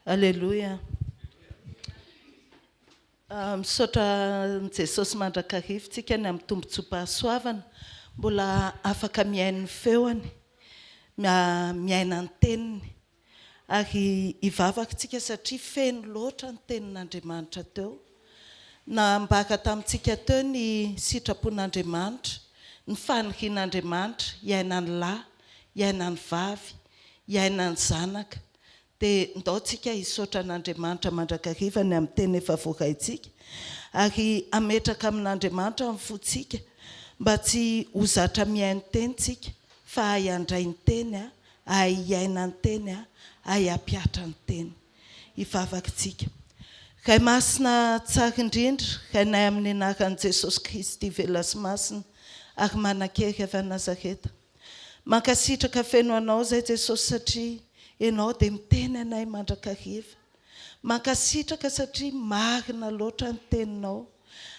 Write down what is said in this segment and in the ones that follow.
Alléluia. Misaotra Jesosy mandrakarivintsika ny amin'ny tombontsoa-pahasoavana mbola afaka miain'ny feoany, miaina ny teniny ary ivavakantsika satria feno loatra ny tenin'Andriamanitra teo. Nambaka tamintsika teo ny sitrapon'Andriamanitra, ny fanirian'Andriamanitra, iaina ny lahy, iaina ny vavy, iaina ny zanaka. Dia ndaontsika hisaotra an'Andriamanitra mandrakarivany amin'ny teny efa voakaitsika ary ametraka amin'Andriamanitra amin'ny fontsika mba tsy ho zatra miaino tenitsika fa hay handray ny teny, hay iaina ny teny, hay hampiatra ny teny. Ivavakantsika. Ray masina tsara indrindra, rainay amin'ny anaran'i Jesosy Kristy velona sy masina ary manan-kery avy Nazareta. Mankasitraka feno anao zay Jesosy satria ianao dia miteny anay mandrakariva. Mankasitraka satria marina loatra ny teninao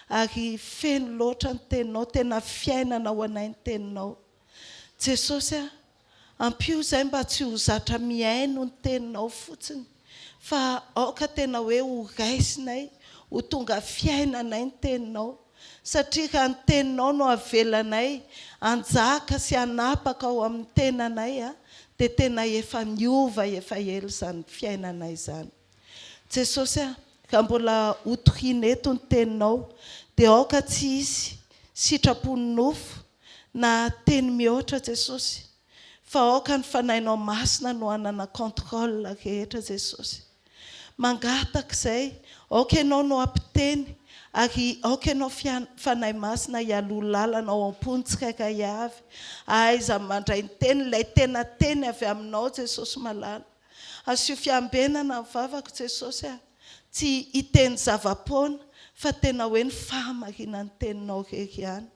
ary feno loatra ny teninao, tena fiainana ho anay ny teninao. Jesosy ampio zay mba tsy ho zatra miaino ny teninao fotsiny fa aoka tena hoe ho raisinay, ho tonga fiainanay ny teninao. Satria raha ny teninao no avelanay, anjaka sy anapaka ao amin'ny tenanay, dia tena efa miova, efa ela izany fiainanay izany. Jesosy raha mbola hotoriana eto ny teninao, dia aoka tsy hisy sitrapony nofo na teny mihoatra Jesosy, fa aoka ny fanahinao masina no hanana contrôle rehetra Jesosy. Mangataka izay, aoka ianao no ampiteny ary aoka ianao fanahy masina hialoha lalana ao am-pony tsirairay avy, aiza mandray ny teny, ilay tena teny avy aminao Jesosy malala. Asio fiambenana ny vavaka Jesosy, tsy hiteny zava-poana fa tena hoe ny fahamarina ny teninao rery ihany.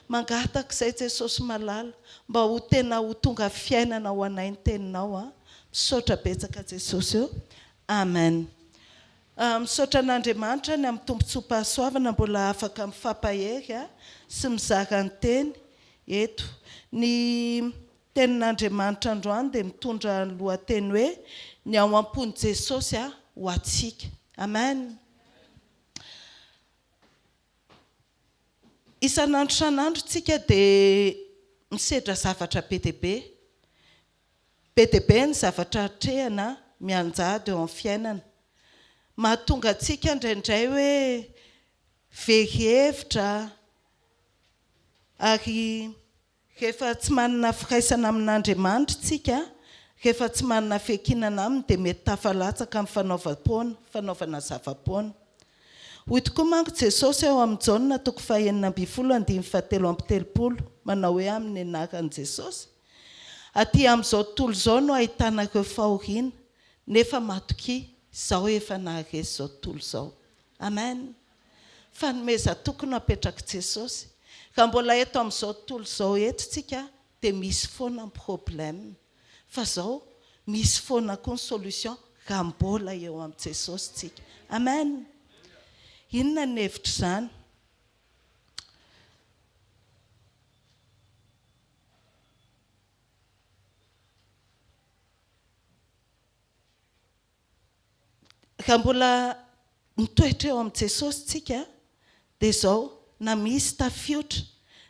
Mangataka izay Jesosy malala mba ho tena ho tonga fiainana ho anay ny teninao. Misaotra betsaka Jesosy eo. Amen. Misaotra an'Andriamanitra ny amin'ny tombontsoa-pahasoavana mbola afaka mifampahery sy mizara ny teny eto. Ny tenin'Andriamanitra androany dia mitondra ny lohateny hoe ny ao am-pony Jesosy ho antsika. Amen. Isan'andro tsika dia misedra zavatra be dia be. Be dia be ny zavatra hatrehana mianjady eo amin'ny fiainana. Mahatonga antsika indraindray hoe very hevitra ary rehefa tsy manana firaisana amin'Andriamanitra tsika, rehefa tsy manana fiankinana aminy dia mety tafalatsaka amin'ny fanaovana zava-poana. Hoy tokoa manko Jesosy eo amin'ny Jaona 9:17 manao hoe amin'ny anaran'i Jesosy: aty amin'izao tontolo izao no ahitanareo fahoriana, nefa matokia izao efa naharesy izao tontolo izao. Amen. Fanomeza tokony apetraka Jesosy. Raha mbola eto amin'izao tontolo izao eto tsika dia misy foana ny problème. Fa izao misy foana koa ny solution raha mbola eo amin'ny Jesosy tsika. Amen. Inona ny hevitra izany? Raha mbola mitoetra eo amin'ny Jesosy tsika dia izao, na misy tafiotra,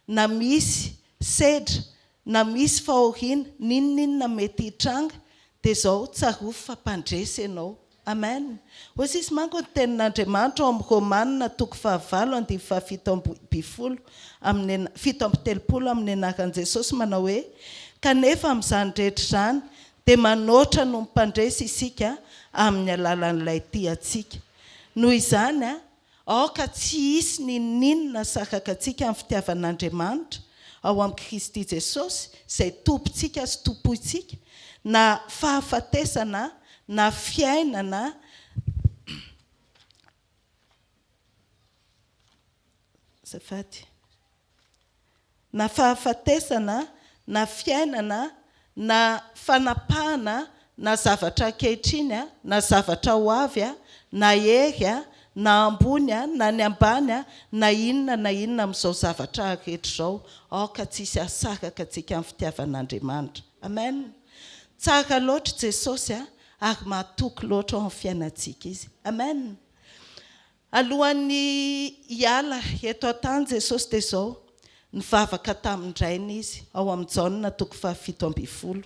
na misy sedra, na misy fahoriana, ninona mety hitranga, dia izao tsarovy fa mpandresy ianao. Amen. Hoy izy manko ny tenin'Andriamanitra ao amin'ny Romanina 9:7 amin'ny anaran'i Jesosy manao hoe: kanefa amin'izany rehetra izany dia manoatra no mpandresy isika amin'ny alalan'ilay tiantsika. Noho izany aoka tsy hisy ninona sakaka antsika amin'ny fitiavan'Andriamanitra ao amin'ny Kristy Jesosy izay tompontsika sy tompoitsika, na fahafatesana na fiainana na fahafatesana na fiainana na fanapahana na zavatra ankehitriny na zavatra ho avy na hery na ambony na ny ambany na inona amin'izao zavatra rehetra izao, aoka tsisy asaraka antsika amin'ny fitiavan'Andriamanitra. Amen. Tsara loatra Jesosy ary mahatoky loatra ao amin'ny fiainantsika izy. Amen. Alohan'ny hiala eto an-tany Jesosy dia izao nivavaka tamin'indrainy izy ao amin'ny Jaona 7:12.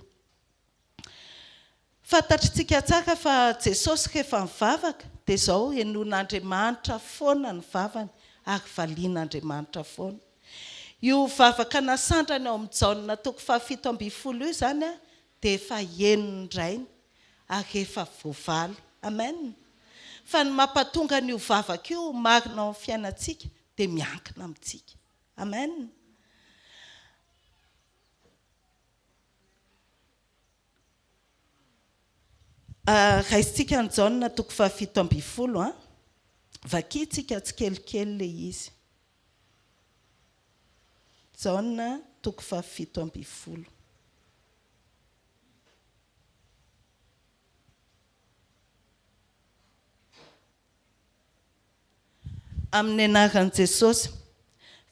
Fantatritsika tsara fa Jesosy rehefa mivavaka dia izao enoin'Andriamanitra foana ny vavany ary valian'Andriamanitra foana. Io vavaka nasandrany ao amin'ny Jaona 7:12 io zany dia efa enon'indrainy ary efa voavaly. Amen. Fa ny mampatonga n'io vavaka io marina ao amin'ny fiainantsika dia miankina amintsika. Amen. Raisitsika ny Jaona 7:12 vakitsika tsikelikely le izy. Jaona 7:12. Amin'ny anaran'i Jesosy.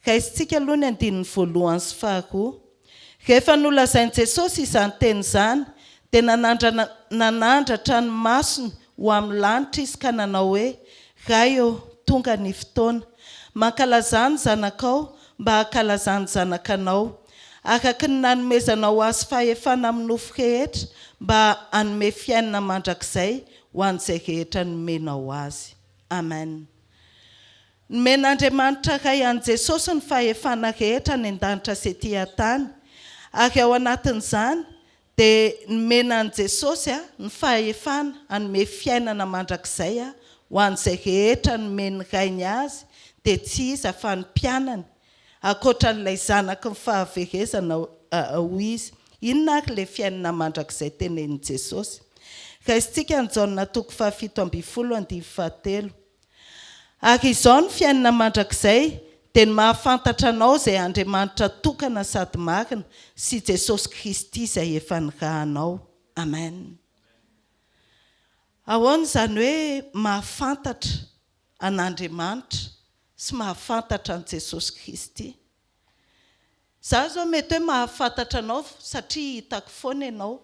Raisitsika aloha ny andininy voalohany sy faharoa. Rehefa nolazain'i Jesosy izany teny izany dia nanandratra ny masony ho amin'ny lanitra izy ka nanao hoe: Raio, tonga ny fotoana, mankalazany zanakao mba hankalazany zanakanao, araka ny nanomezanao azy fahefana amin'ny nofo rehetra mba hanome fiainana mandrakizay ho an'izay rehetra nomenao azy. Amen. Nomen'Andriamanitra ray an'i Jesosy ny fahefana rehetra ny an-danitra sy ety an-tany, ary ao anatin'izany dia nomenan'i Jesosy ny fahefana hanome fiainana mandrakizay ho an'izay rehetra nomeny rainy azy dia tsy iza fa ny mpianany, ankoatran'ilay zanaky ny fahaverezana ho izy. Inona ary ilay fiainana mandrakizay tenenin'i Jesosy? Raisitsika ny Jaona 7:17. Ary izao ny fiainana mandrakizay dia ny mahafantatra anao izay Andriamanitra tokana sady marina sy Jesosy Kristy izay efa nirahanao. Amen. Ahoana izany hoe mahafantatra an'Andriamanitra sy mahafantatra an' Jesosy Kristy? Za zao mety hoe mahafantatra anao satria hitako foana ianao,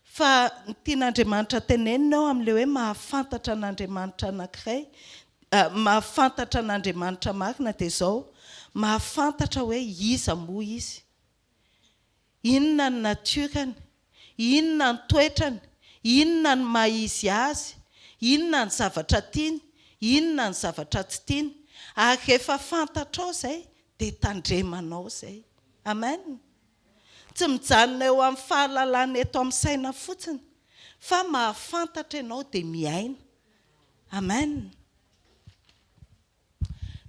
fa ny tian'Andriamanitra tenenina ao amin'ilay hoe mahafantatra an'Andriamanitra anankiray, mahafantatra an'Andriamanitra marina dia izao mahafantatra hoe iza moa izy, inona ny natiorany, inona ny toetrany, inona ny maha-izy azy, inona ny zavatra tiany, inona ny zavatra tsy tiany. Ary rehefa fantatrao izay dia tandremanao izay. Amen. Tsy mijanona eo amin'ny fahalalana eto amin'ny saina fotsiny, fa mahafantatra ianao dia miaina. Amen.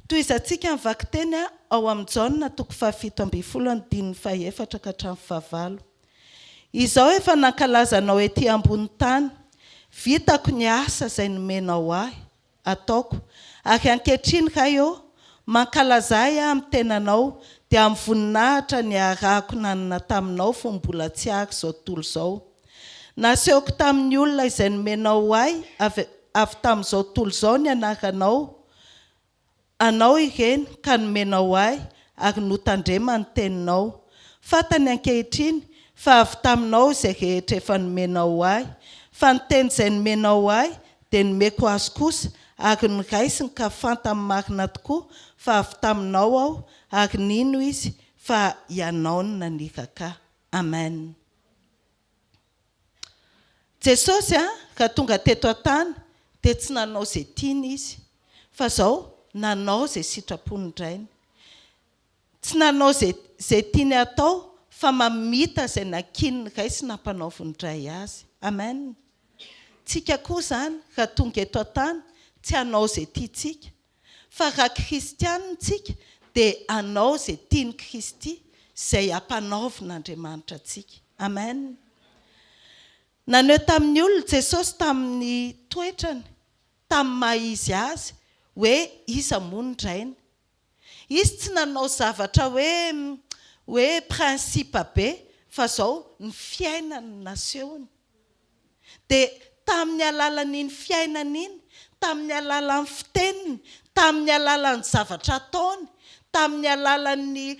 Toy izantsika nivaky teny ao amin'ny Jaona 7:17-4. Izao efa nankalazanao ety ambony tany, vitako ny asa izay nomenao ahy ataoko, ary ankehitriny raio mankalaza amin'ny tenanao dia amin'ny voninahitra ny arahako nanana taminao fony mbola tsy ary izao tontolo izao. Nasehoko tamin'ny olona izay nomenao ahy avy tamin'izao tontolo izao ny anaranao, anao ireny ka nomenao ahy ary notandrema ny teninao. Fantany ankehitriny fa avy taminao izay rehetra efa nomenao ahy, fa ny teny izay nomenao ahy dia nomeko azy kosa ary noraisiny ka fantany marina tokoa fa avy taminao aho ary nino izy fa ianao no naniraka. Amen. Jesosy ka tonga teto an-tany dia tsy nanao izay tiany izy, fa izao nanao izay sitrapony indrainy. Tsy nanao izay tiany atao, fa mamita izay nankininy ray sy nampanaoviny indray azy. Amen. Tsika koa zany raha tonga eto an-tany tsy hanao izay tiantsika, fa raha kristianitsika dia hanao izay tiany Kristy izay hampanaovin'Andriamanitra antsika. Amen. Naneo tamin'ny olona Jesosy tamin'ny toetrany, tamin'ny maha-izy azy hoe iza moa ny drainy. Izy tsy nanao zavatra hoe prinsipa be, fa izao ny fiainany nasehony. Dia tamin'ny alalan'iny fiainana iny, tamin'ny alalan'ny fiteniny, tamin'ny alalan'ny zavatra ataony, tamin'ny alalan'ny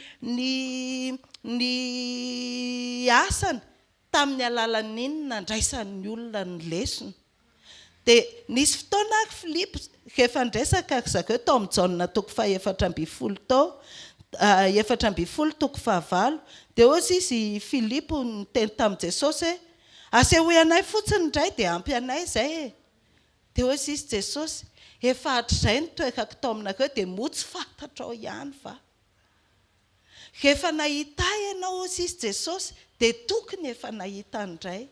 ny asany tamin'ny alalan'iny nandraisan'ny olona ny lesona. Dia nisy fotoana Filipo rehefa ndraisaka zakao tao amin'ny Jaona toko 4:10 tao 4:10 toko 9 dia ozy izy Filipo niteny tamin'i Jesosy hoe asehoy anay fotsiny indray dia ampy anay izay e. Dia ozy izy Jesosy efa hatr'izay nitoekako tao aminareo dia motsy fantatrao ihany va. Rehefa nahita ianao ozy izy Jesosy dia tokony efa nahita indray.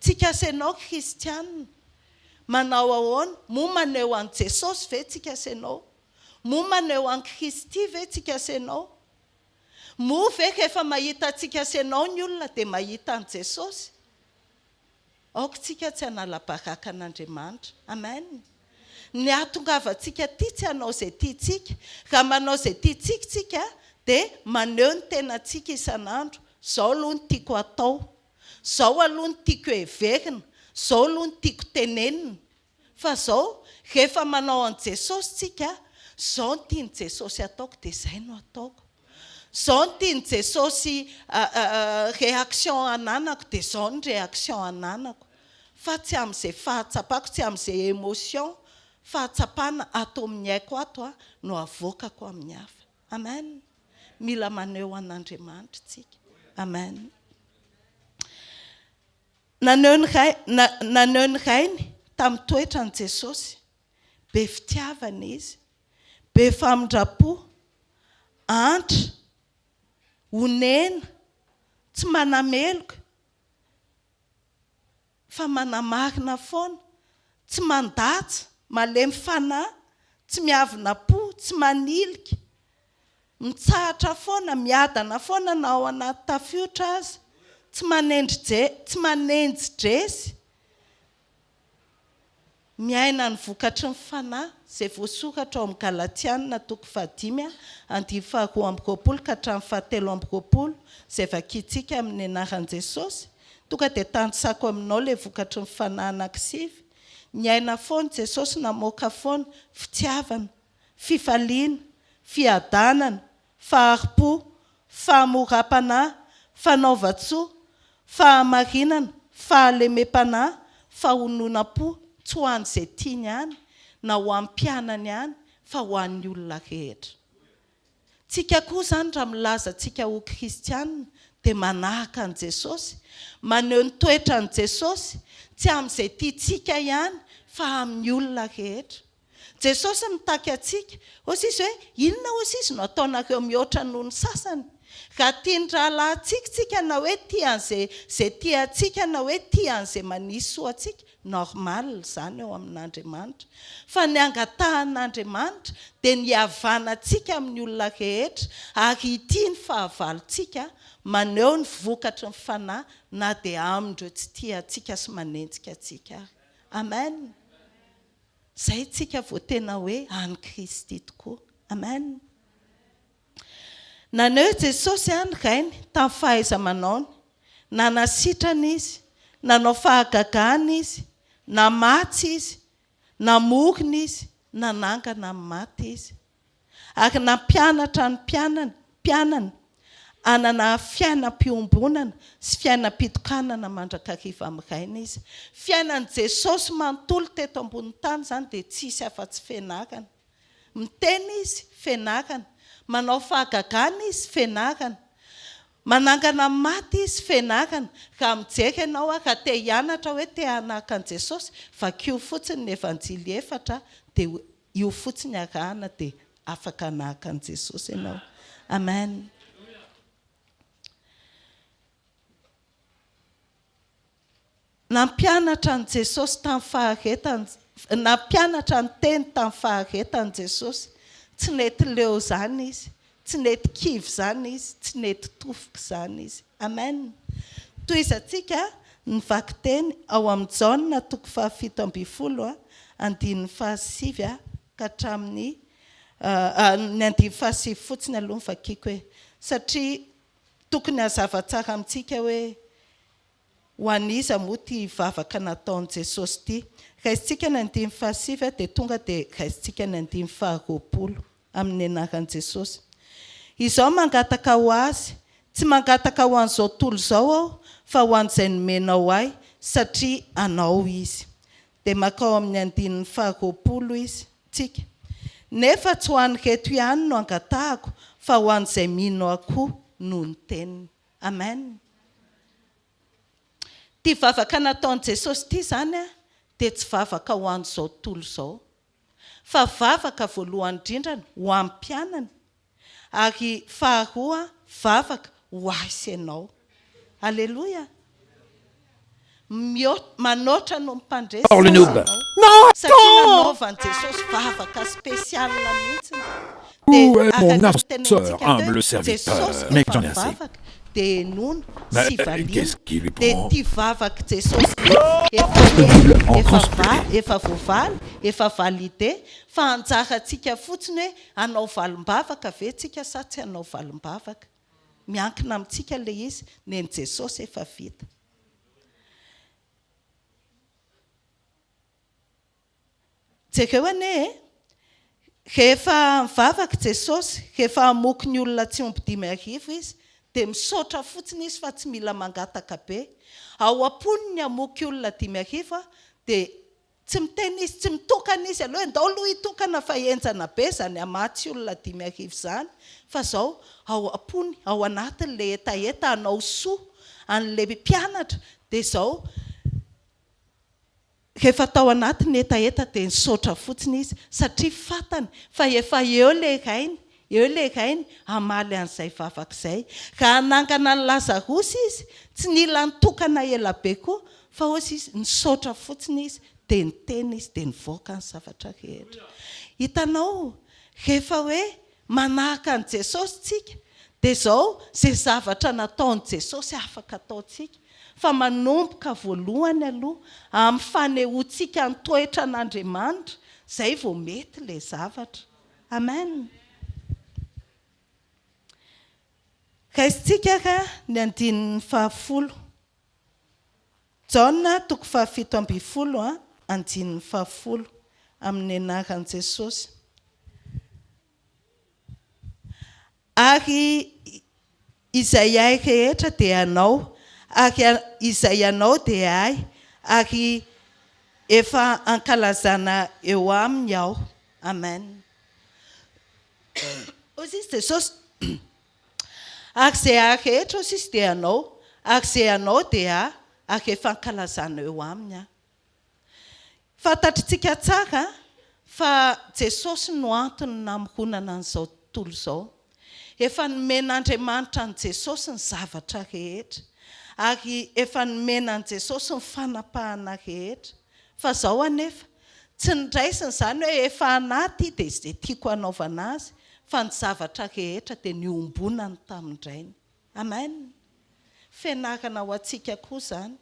Tsika asenao kristianina manao ahoana? Mo maneho an Jesosy ve tsika asenao? Mo maneho an Kristy ve tsika asenao? Mo ve rehefa mahita tsika asenao ny olona dia mahita an Jesosy? Aoka tsika tsy hanala-baraka an'Andriamanitra. Amen. Ny ahatongavantsika tia tsy hanao izay tiantsika. Raha manao izay tiantsika tsika dia maneho ny tenantsika isan'andro. Zao aloha no tiako atao. Zao aloha no tiako heverina. Zao aloha no tiako tenenina. Fa zao rehefa manao an Jesosy tsika, zao no tiany Jesosy ataoko dia izay no ataoko. Zao no tiany Jesosy réaction ananako dia zao ny réaction ananako. Fa tsy amin'izay fahatsapako, tsy amin'izay émotion, fahatsapana atao amin'ny aiko ato no avoakako amin'ny hafa. Amen. Mila maneho an'Andriamanitra tsika. Amen. Naneho ny rainy tamin'ny toetrany Jesosy, be fitiavana izy, be famindrapo, antra, honena, tsy manameloka, fa manamarina foana, tsy mandatsa, malemy fanahy, tsy miavina po, tsy manilika, mitsahatra foana, miadana foana na ao anaty tafiotra aza, tsy manenjy dresy, miaina ny vokatry ny fanahy, izay voasoratra ao amin'ny Galatiana toko 5 2:20 ka hatramin'ny 7:20 izay vakiantsika amin'ny anaran'i Jesosy. Tonga dia tanjosako aminao ilay vokatry ny fanahy anankisivy. Miaina foana Jesosy namoaka foana fitiavana, fifaliana, fiadanana, faharipo, fahamoram-panahy, fanaova-tsoa, fahamarinana, fahalemem-panahy, fahononam-po, tsy ho an'izay tiany ihany na ho amin'ny mpianany ihany fa ho an'ny olona rehetra. Tsika koa izany raha milaza tsika ho kristianina dia manahaka an Jesosy, maneho ny toetran Jesosy, tsy amin'izay tiantsika ihany fa amin'ny olona rehetra. Jesosy mitaky atsika, ozy izy hoe inona ozy izy no ataonareo mihoatra noho ny sasany? Raha tiany rahalahintsika tsika na hoe tian'izay tiantsika na hoe tian'izay manisy soa atsika, normal izany eo amin'Andriamanitra. Fa ny angatahan'Andriamanitra dia ny havanantsika amin'ny olona rehetra ary ity ny fahavalontsika maneho ny vokatry ny fanahy na dia amindreo tsy tiantsika sy manenjika atsika. Amen. Zay tsika vao tena hoe any Kristy tokoa. Amen. Naneho Jesosy any rainy tamin'ny fahaiza-manaony, na nasitrana izy, nanao fahagagana izy, na matsy izy, na morina izy, na nangana amin'ny maty izy. Ary nampianatra ny mpianana anana fiainam-piombonana sy fiainam-pitokanana mandrakariva amin'ny rainy izy. Fiainan'i Jesosy manontolo teto ambony tany izany dia tsisy afa-tsy fianarana. Miteny izy, fianarana. Manao fahagagana izy, fianarana. Manangana amin'ny maty izy, fianarana. Raha mijery ianao raha te hianatra hoe te hanahaka an Jesosy, vakio fotsiny ny evanjily 4 dia io fotsiny arahana dia afaka hanahaka an Jesosy ianao. Amen. Nampianatra an Jesosy tamin'ny faharetany, nampianatra ny teny tamin'ny faharetany Jesosy. Tsy nety leo izany izy, tsy nety kivy izany izy, tsy nety tofoka izany izy. Amen. Toy izatsika ny vakiteny ao amin'ny Jaona toko 7:20 andininy 7 ka hatramin'ny ny andiny 7 fotsiny aloha ny vakiako hoe satria tokony hazava tsara amintsika hoe ho aniza moa ty vavaka nataon'i Jesosy ty. Raisitsika ny andiny 7 dia tonga dia raisitsika ny andiny 20 amin'ny anaran'i Jesosy. Izao mangataka ho azy Tsy mangataka ho an'izao tontolo izao aho fa ho an'izay nomenao ahy satria anao izy. Dia makao amin'ny andininy 20 izy tsika. Nefa tsy ho an'iketo ihany no angatahako fa ho an'izay mino akoho noho ny teniny. Amen. Ty vavaka nataon'i Jesosy ty zany dia tsy vavaka ho an'izao tontolo izao. Fa vavaka voalohany indrindra ho amin'ny mpianany. Ary faharoa vavaka ho azy ianao. Alleluia. Manoatra no mpandresy Non, satria nanaovan'i Jesosy vavaka spécial mihitsy. où est mon sœur, humble serviteur? Mais j'en ai assez. Dia nono Mais sy valiana. qu'est-ce qui lui Dia prend? ty vavaka Jesosy efa voavaly, efa valide, fa anjarantsika fotsiny hoe anao valim-bavaka ve tsika sa tsy anao valim-bavaka. Miankina amintsika le izy, neny Jesosy efa vita. Jereo ane rehefa mivavaka Jesosy, rehefa hamoky ny olona tsy omby 5,000 izy, dia misaotra fotsiny izy fa tsy mila mangataka be. Ao am-pony ny hamoky olona 5,000 dia tsy miteny izy, tsy mitokana izy aloha ndao aloha hitokana fa enjana be zany hamatsy olona 5,000 zany. Fa zao ao am-pony, ao anatin'le etaeta anao soa an'le mpianatra. Dia zao rehefa tao anatin'ny etaeta dia nisaotra fotsiny izy satria fatany fa efa eo le rainy hamaly an'izay vavaka izay. Raha hanangana ny Lazarosy izy tsy nila nitokana ela be koa fa ozy izy nisaotra fotsiny izy dia niteny izy dia nivoaka ny zavatra rehetra. Hitanao rehefa hoe manahaka an' Jesosy tsika dia zao izay zavatra nataon'i Jesosy afaka ataontsika. Fa manomboka voalohany aloha amin'ny fanehoantsika ny toetra an'Andriamanitra, izay vao mety ilay zavatra. Amen. Raisintsika ka ny andininy 10. Jaona 7:12 andininy 10 amin'ny anaran'i Jesosy. Ary izay ahy rehetra dia anao, ary izay anao dia ahy, ary efa ankalazana eo aminy aho. Amen. Ozy izy Jesosy ary izay ahy rehetra ozy izy dia anao, ary izay anao dia ahy, ary efa ankalazana eo aminy aho. Fantatritsika tsara fa Jesosy no antony namoronana an'izao tontolo izao. Efa nomen'Andriamanitra an' Jesosy ny zavatra rehetra. Ary efa nomena an' Jesosy ny fanapahana rehetra. Fa zao anefa tsy niraisiny izany hoe efa anaty dia izay tiako hanaovana azy, fa ny zavatra rehetra dia niombonany tamin'indrainy. Amen. Fianarana ho antsika koa izany.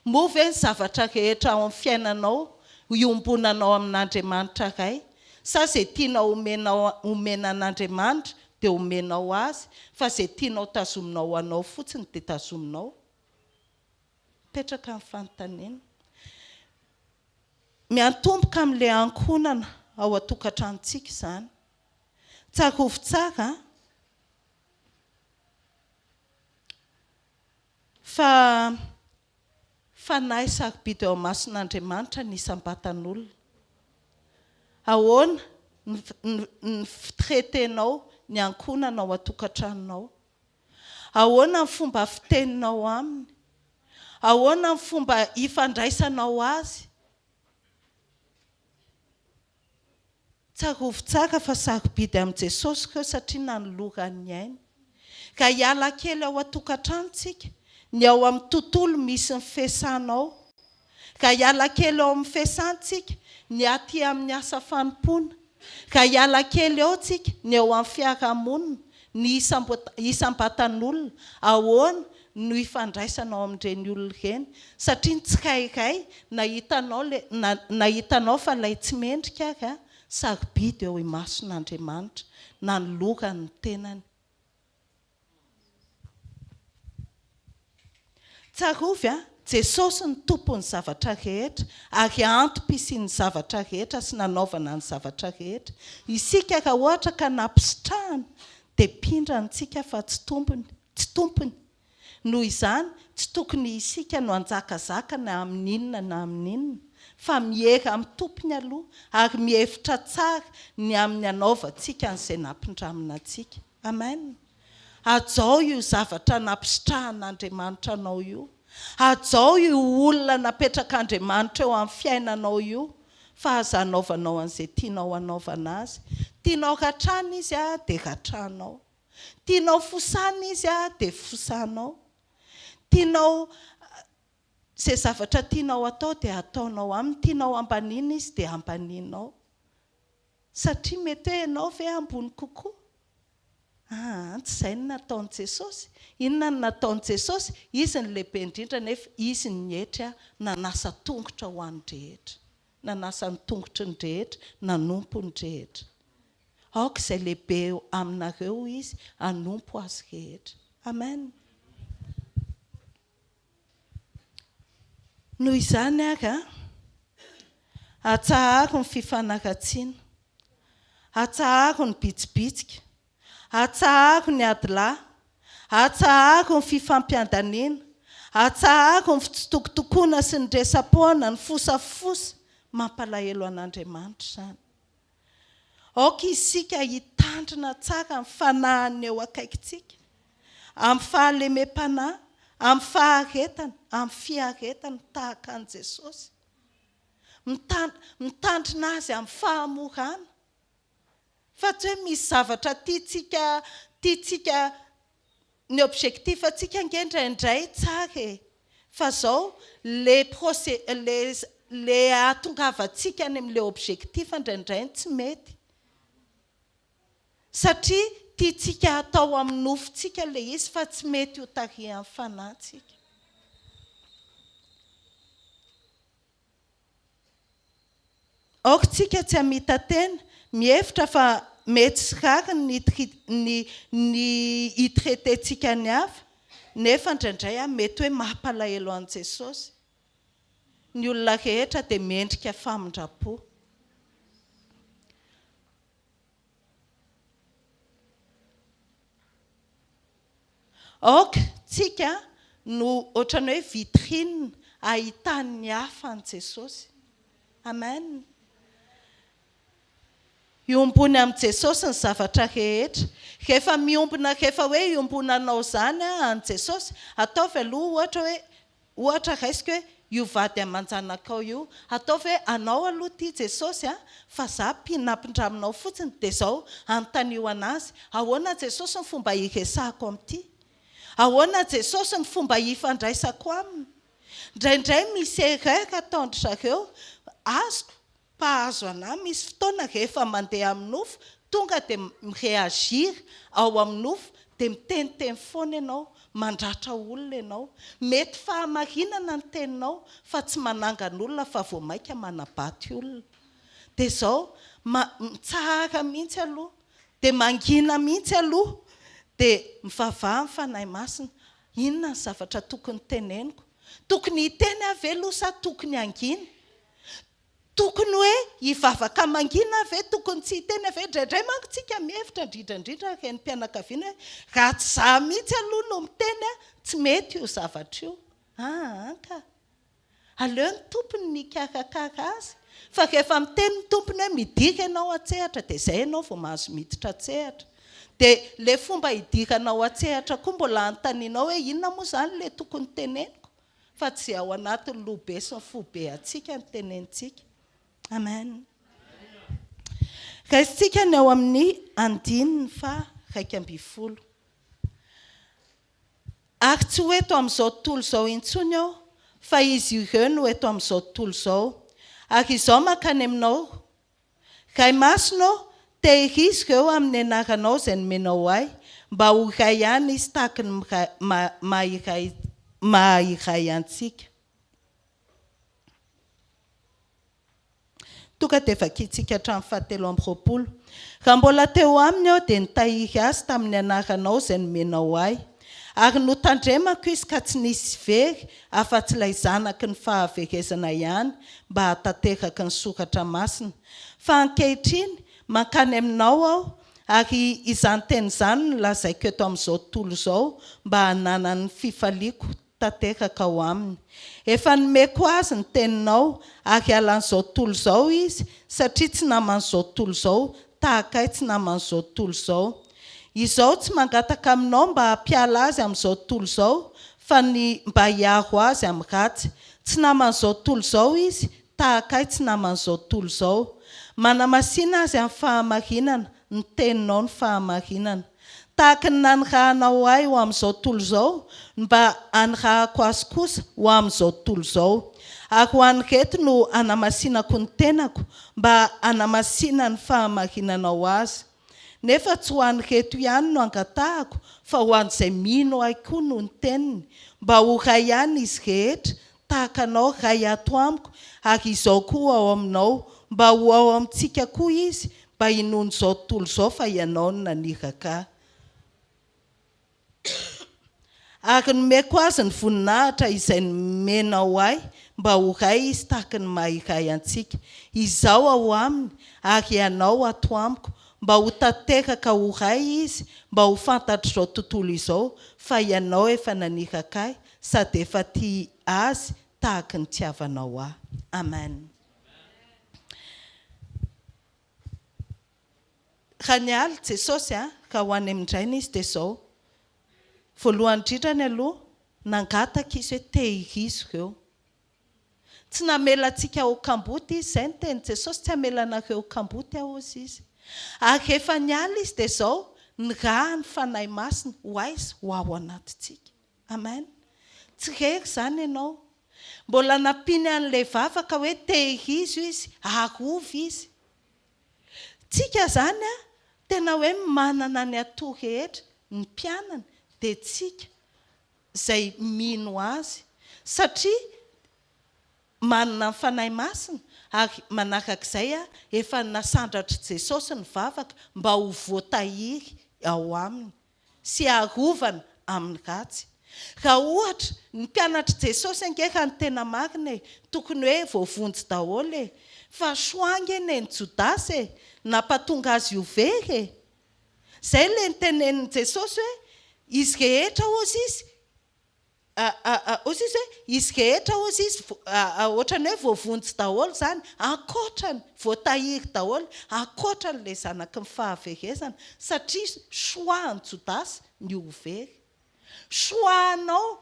Moa ve ny zavatra rehetra ao amin'ny fiainanao iombonanao amin'Andriamanitra iray, sa izay tianao omena an'Andriamanitra dia omenao azy, fa izay tianao tazominao anao fotsiny dia tazominao. Petraka amin'ny fanontaniana. Miantomboka amin'ilay ankonana ao an-tokantranontsika izany. Tsarovy tsara fa fanahy sarobidy eo mason'Andriamanitra ny isam-batan'olona. Ahoana ny fitretenao ny ankonana ao an-tokantranonao? Ahoana ny fomba fiteninao aminy? Ahoana ny fomba ifandraisanao azy? Tsarovy tsara fa sarobidy amin'i Jesosy koa satria nanolorany ainy. Ka hiala kely ao an-tokantranontsika, ny ao amin'ny tontolo misy ny fiasanao. Ka hiala kely ao amin'ny fiasantsika, ny aty amin'ny asa fanompona. Ka hiala kely ao tsika ny ao amin'ny fiarahamonina, ny isam-batan'olona, ahoana no ifandraisanao amin'ireny olona ireny, satria ny tsirairay nahitanao fa ilay tsy mendrika ary sarobidy eo imason'Andriamanitra, nanolorany ny tenany. Tsarovy Jesosy ny tompon'ny zavatra rehetra, ary antom-pisian'ny zavatra rehetra sy nanaovana ny zavatra rehetra. Isika raha ohatra ka nampisotrahana dia pindranintsika fa tsy tsy tompony. Noho izany tsy tokony isika no anjakazaka na amin'inona na amin'inona, fa miera amin'ny tompony aloha ary mihevitra tsara ny amin'ny anaovantsika an'izay nampindramina antsika. Amen. Ajao io zavatra nampisotrahan'Andriamanitra anao io. Ajao io olona napetrak'Andriamanitra eo amin'ny fiainanao io. Fa aza anaovanao an'izay tianao anaovana azy. Tianao ratrana izy dia ratranao. Tianao fosana izy dia fosanao. Tianao izay zavatra tianao atao dia ataonao aminy. Tianao ambanina izy dia ambaninao. Satria mety hoe ianao ve ambony kokoa? Tsy izay no nataon'i Jesosy. Inona no nataon'i Jesosy? Izy ny lehibe indrindra nefa izy ny hetra nanasa tongotra ho an'ny rehetra. Nanasa ny tongotry ny rehetra, nanompo ny rehetra. Aoka izay lehibe aminareo izy, anompo azy rehetra. Amen. Noho izany ary atsaharo ny fifanagatsiana, atsaharo ny bitsibitsika, atsaharo ny adilahy, atsaharo ny fifampiandaniana, atsaharo ny fitsitokotokona sy ny resam-poana, ny fosafosa, mampalahelo an'Andriamanitra izany. Aoka isika hitandrina tsara amin'ny fanahiny eo akaikintsika, amin'ny fahalemem-panahy, amin'ny faharetana, amin'ny fiaretana tahaka an'i Jesosy. Mitandrina azy amin'ny fahamorana. Fa tsy hoe misy zavatra tiatsika ny objectif atsika indraindray tsara e. Fa zao le ahatongavatsika any amin'ilay objectif indraindray tsy mety. Satria tiatsika atao amin'ny nofontsika ilay izy fa tsy mety ho tarihan'ny fanahintsika. Aoka tsika tsy hamita tena, mihevitra fa mety sy rary ny hitretentsika ny hafa, nefa indraindray mety hoe mampalahelo an'i Jesosy. Ny olona rehetra dia mendrika famindrapo. Aoka tsika no ohatran'ny hoe vitrine ahitany hafa an'i Jesosy. Amen. Iombony amin'i Jesosy ny zavatra rehetra. Rehefa hoe iombonanao izany an'i Jesosy, ataovy aloha ohatra raisiko hoe io vady aman-janakao io, ataovy hoe anao aloha tia Jesosy fa za nampindraminao fotsiny dia izao anontanio anazy. Ahoana Jesosy ny fomba hiresahako amin'ity? Ahoana Jesosy ny fomba hifandraisako aminy? Indraindray misy erreur ataon'ny zareo, azoko mpahazo anahy, misy fotoana rehefa mandeha amin'ny nofo, tonga dia mireagir ao amin'ny nofo, dia miteniteny foana ianao, mandratra olona ianao. Mety fahamarinana ny teninao, fa tsy manangana olona fa vao maika manabaty olona. Dia izao mitsahara mihitsy aloha, dia mangina mihitsy aloha, dia mivavaha amin'ny fanahy masina. Inona ny zavatra tokony teneniko? Tokony hiteny ave aloha sa tokony angina? Tokony hoe hivavaka mangina ave, tokony tsy hiteny ave? Indraindray manko tsika mihevitra indrindra reny mpianakaviana hoe raha tsy za mihitsy aloha no miteny tsy mety io zavatra io. Ka aleo ny tompony ny karakara azy. Fa rehefa miteny ny tompony hoe midika ianao atsehatra, dia izay ianao vao mahazo miditra atsehatra. Dia le fomba hidiranao atsehatra koa mbola anontanianao hoe inona moa izany le tokony teneniko? Fa tsy ao anatin'ny lohabe sy ny fobe atsika ny tenentsika. Amen. Raisitsika ny ao amin'ny 1:20. Ary tsy ho eto amin'izao tontolo izao intsony aho, fa izy ireo no eto amin'izao tontolo izao. Ary izao mankany aminao, ray masonao, tehiriziko ireo amin'ny anaranao izay nomenao ahy, mba ho iray ihany izy tahaka ny maha-iray antsika. Tonga dia vakitsika hatramin'ny 7:20. Raha mbola teo aminy aho dia nitahiry azy tamin'ny anaranao izay nomenao ahy. Ary notandremako izy ka tsy nisy very afa-tsy ilay zanaky ny fahaverezana ihany mba hatanteraka ny soratra masina. Fa ankehitriny mankany aminao aho Ary izany teny izany lazaiko eto amin'izao tontolo izao mba hananany fifaliako tanteraka ao aminy. Efa nomeko azy ny teninao ary alan'izao tontolo izao izy satria tsy naman'izao tontolo izao tahakay tsy naman'izao tontolo izao. Izao tsy mangataka aminao mba hampiala azy amin'izao tontolo izao fa ny mba hiaro azy amin'ny ratsy. Tsy naman'izao tontolo izao izy tahakay tsy naman'izao tontolo izao. Manamasina azy amin'ny fahamarinana, ny teninao ny fahamarinana. Tahaka ny nanirahanao ahy ho amin'izao tontolo izao, mba anirahako azy kosa ho amin'izao tontolo izao. Ary ho an'ny reto no anamasinako ny tenako, mba anamasina ny fahamarinanao azy. Nefa tsy ho an'ny reto ihany no angatahako, fa ho an'izay mino ahy koa no ny teniny, mba ho ray ihany izy rehetra, tahaka anao ray ato amiko, ary izao koa ao aminao, mba ho ao amintsika koa izy, mba hinono izao tontolo izao fa ianao no naniraka. Ary nomeko azy ny voninahitra izay nomenao ahy, mba ho ray izy tahaka ny mahiray antsika. Izao ao aminy, ary ianao ato amiko, mba ho tanteraka ho ray izy, mba ho fantatro izao tontolo izao, fa ianao efa naniraka ahy, sady efa tia azy tahaka ny tiavanao ahy. Amen. Raha nialy Jesosy raha ho any amin'indrainy izy dia izao. Voalohany indrindrany aloha, nangataka izy hoe tehirizo ireo. Tsy namelantsika ho kamboty izy, izay ny teny Jesosy, tsy hamelanareo kamboty aho ozy izy. Ary rehefa nialy izy dia izao, ny raha ny fanahy masina ho aiza ho ao anatintsika. Amen. Tsy rery izany ianao. Mbola nampiny an'ilay vavaka hoe tehirizo izy, arovy izy. Tsika zany tena hoe manana ny atoro rehetra, ny mpianana, dia tsika izay mino azy. Satria manana ny fanahy masina, ary manaraka izay efa nasandratra Jesosy ny vavaka mba ho voatahiry ao aminy, sy arovana amin'ny ratsy. Raha ohatra ny mpianatra Jesosy angeha ny tena marina tokony hoe voavonjy daholo fa soangy eny Jodasy nampatonga azy io very. Zay ilay nitenen'i Jesosy hoe izy rehetra ozy izy izy rehetra ozy izy ohatrany hoe voavonjy daholo zany, ankoatrany voatahiry daholo, ankoatrany ilay zanaky ny fahaverezana, satria soahan'i Jodasy ny ho very. Soahanao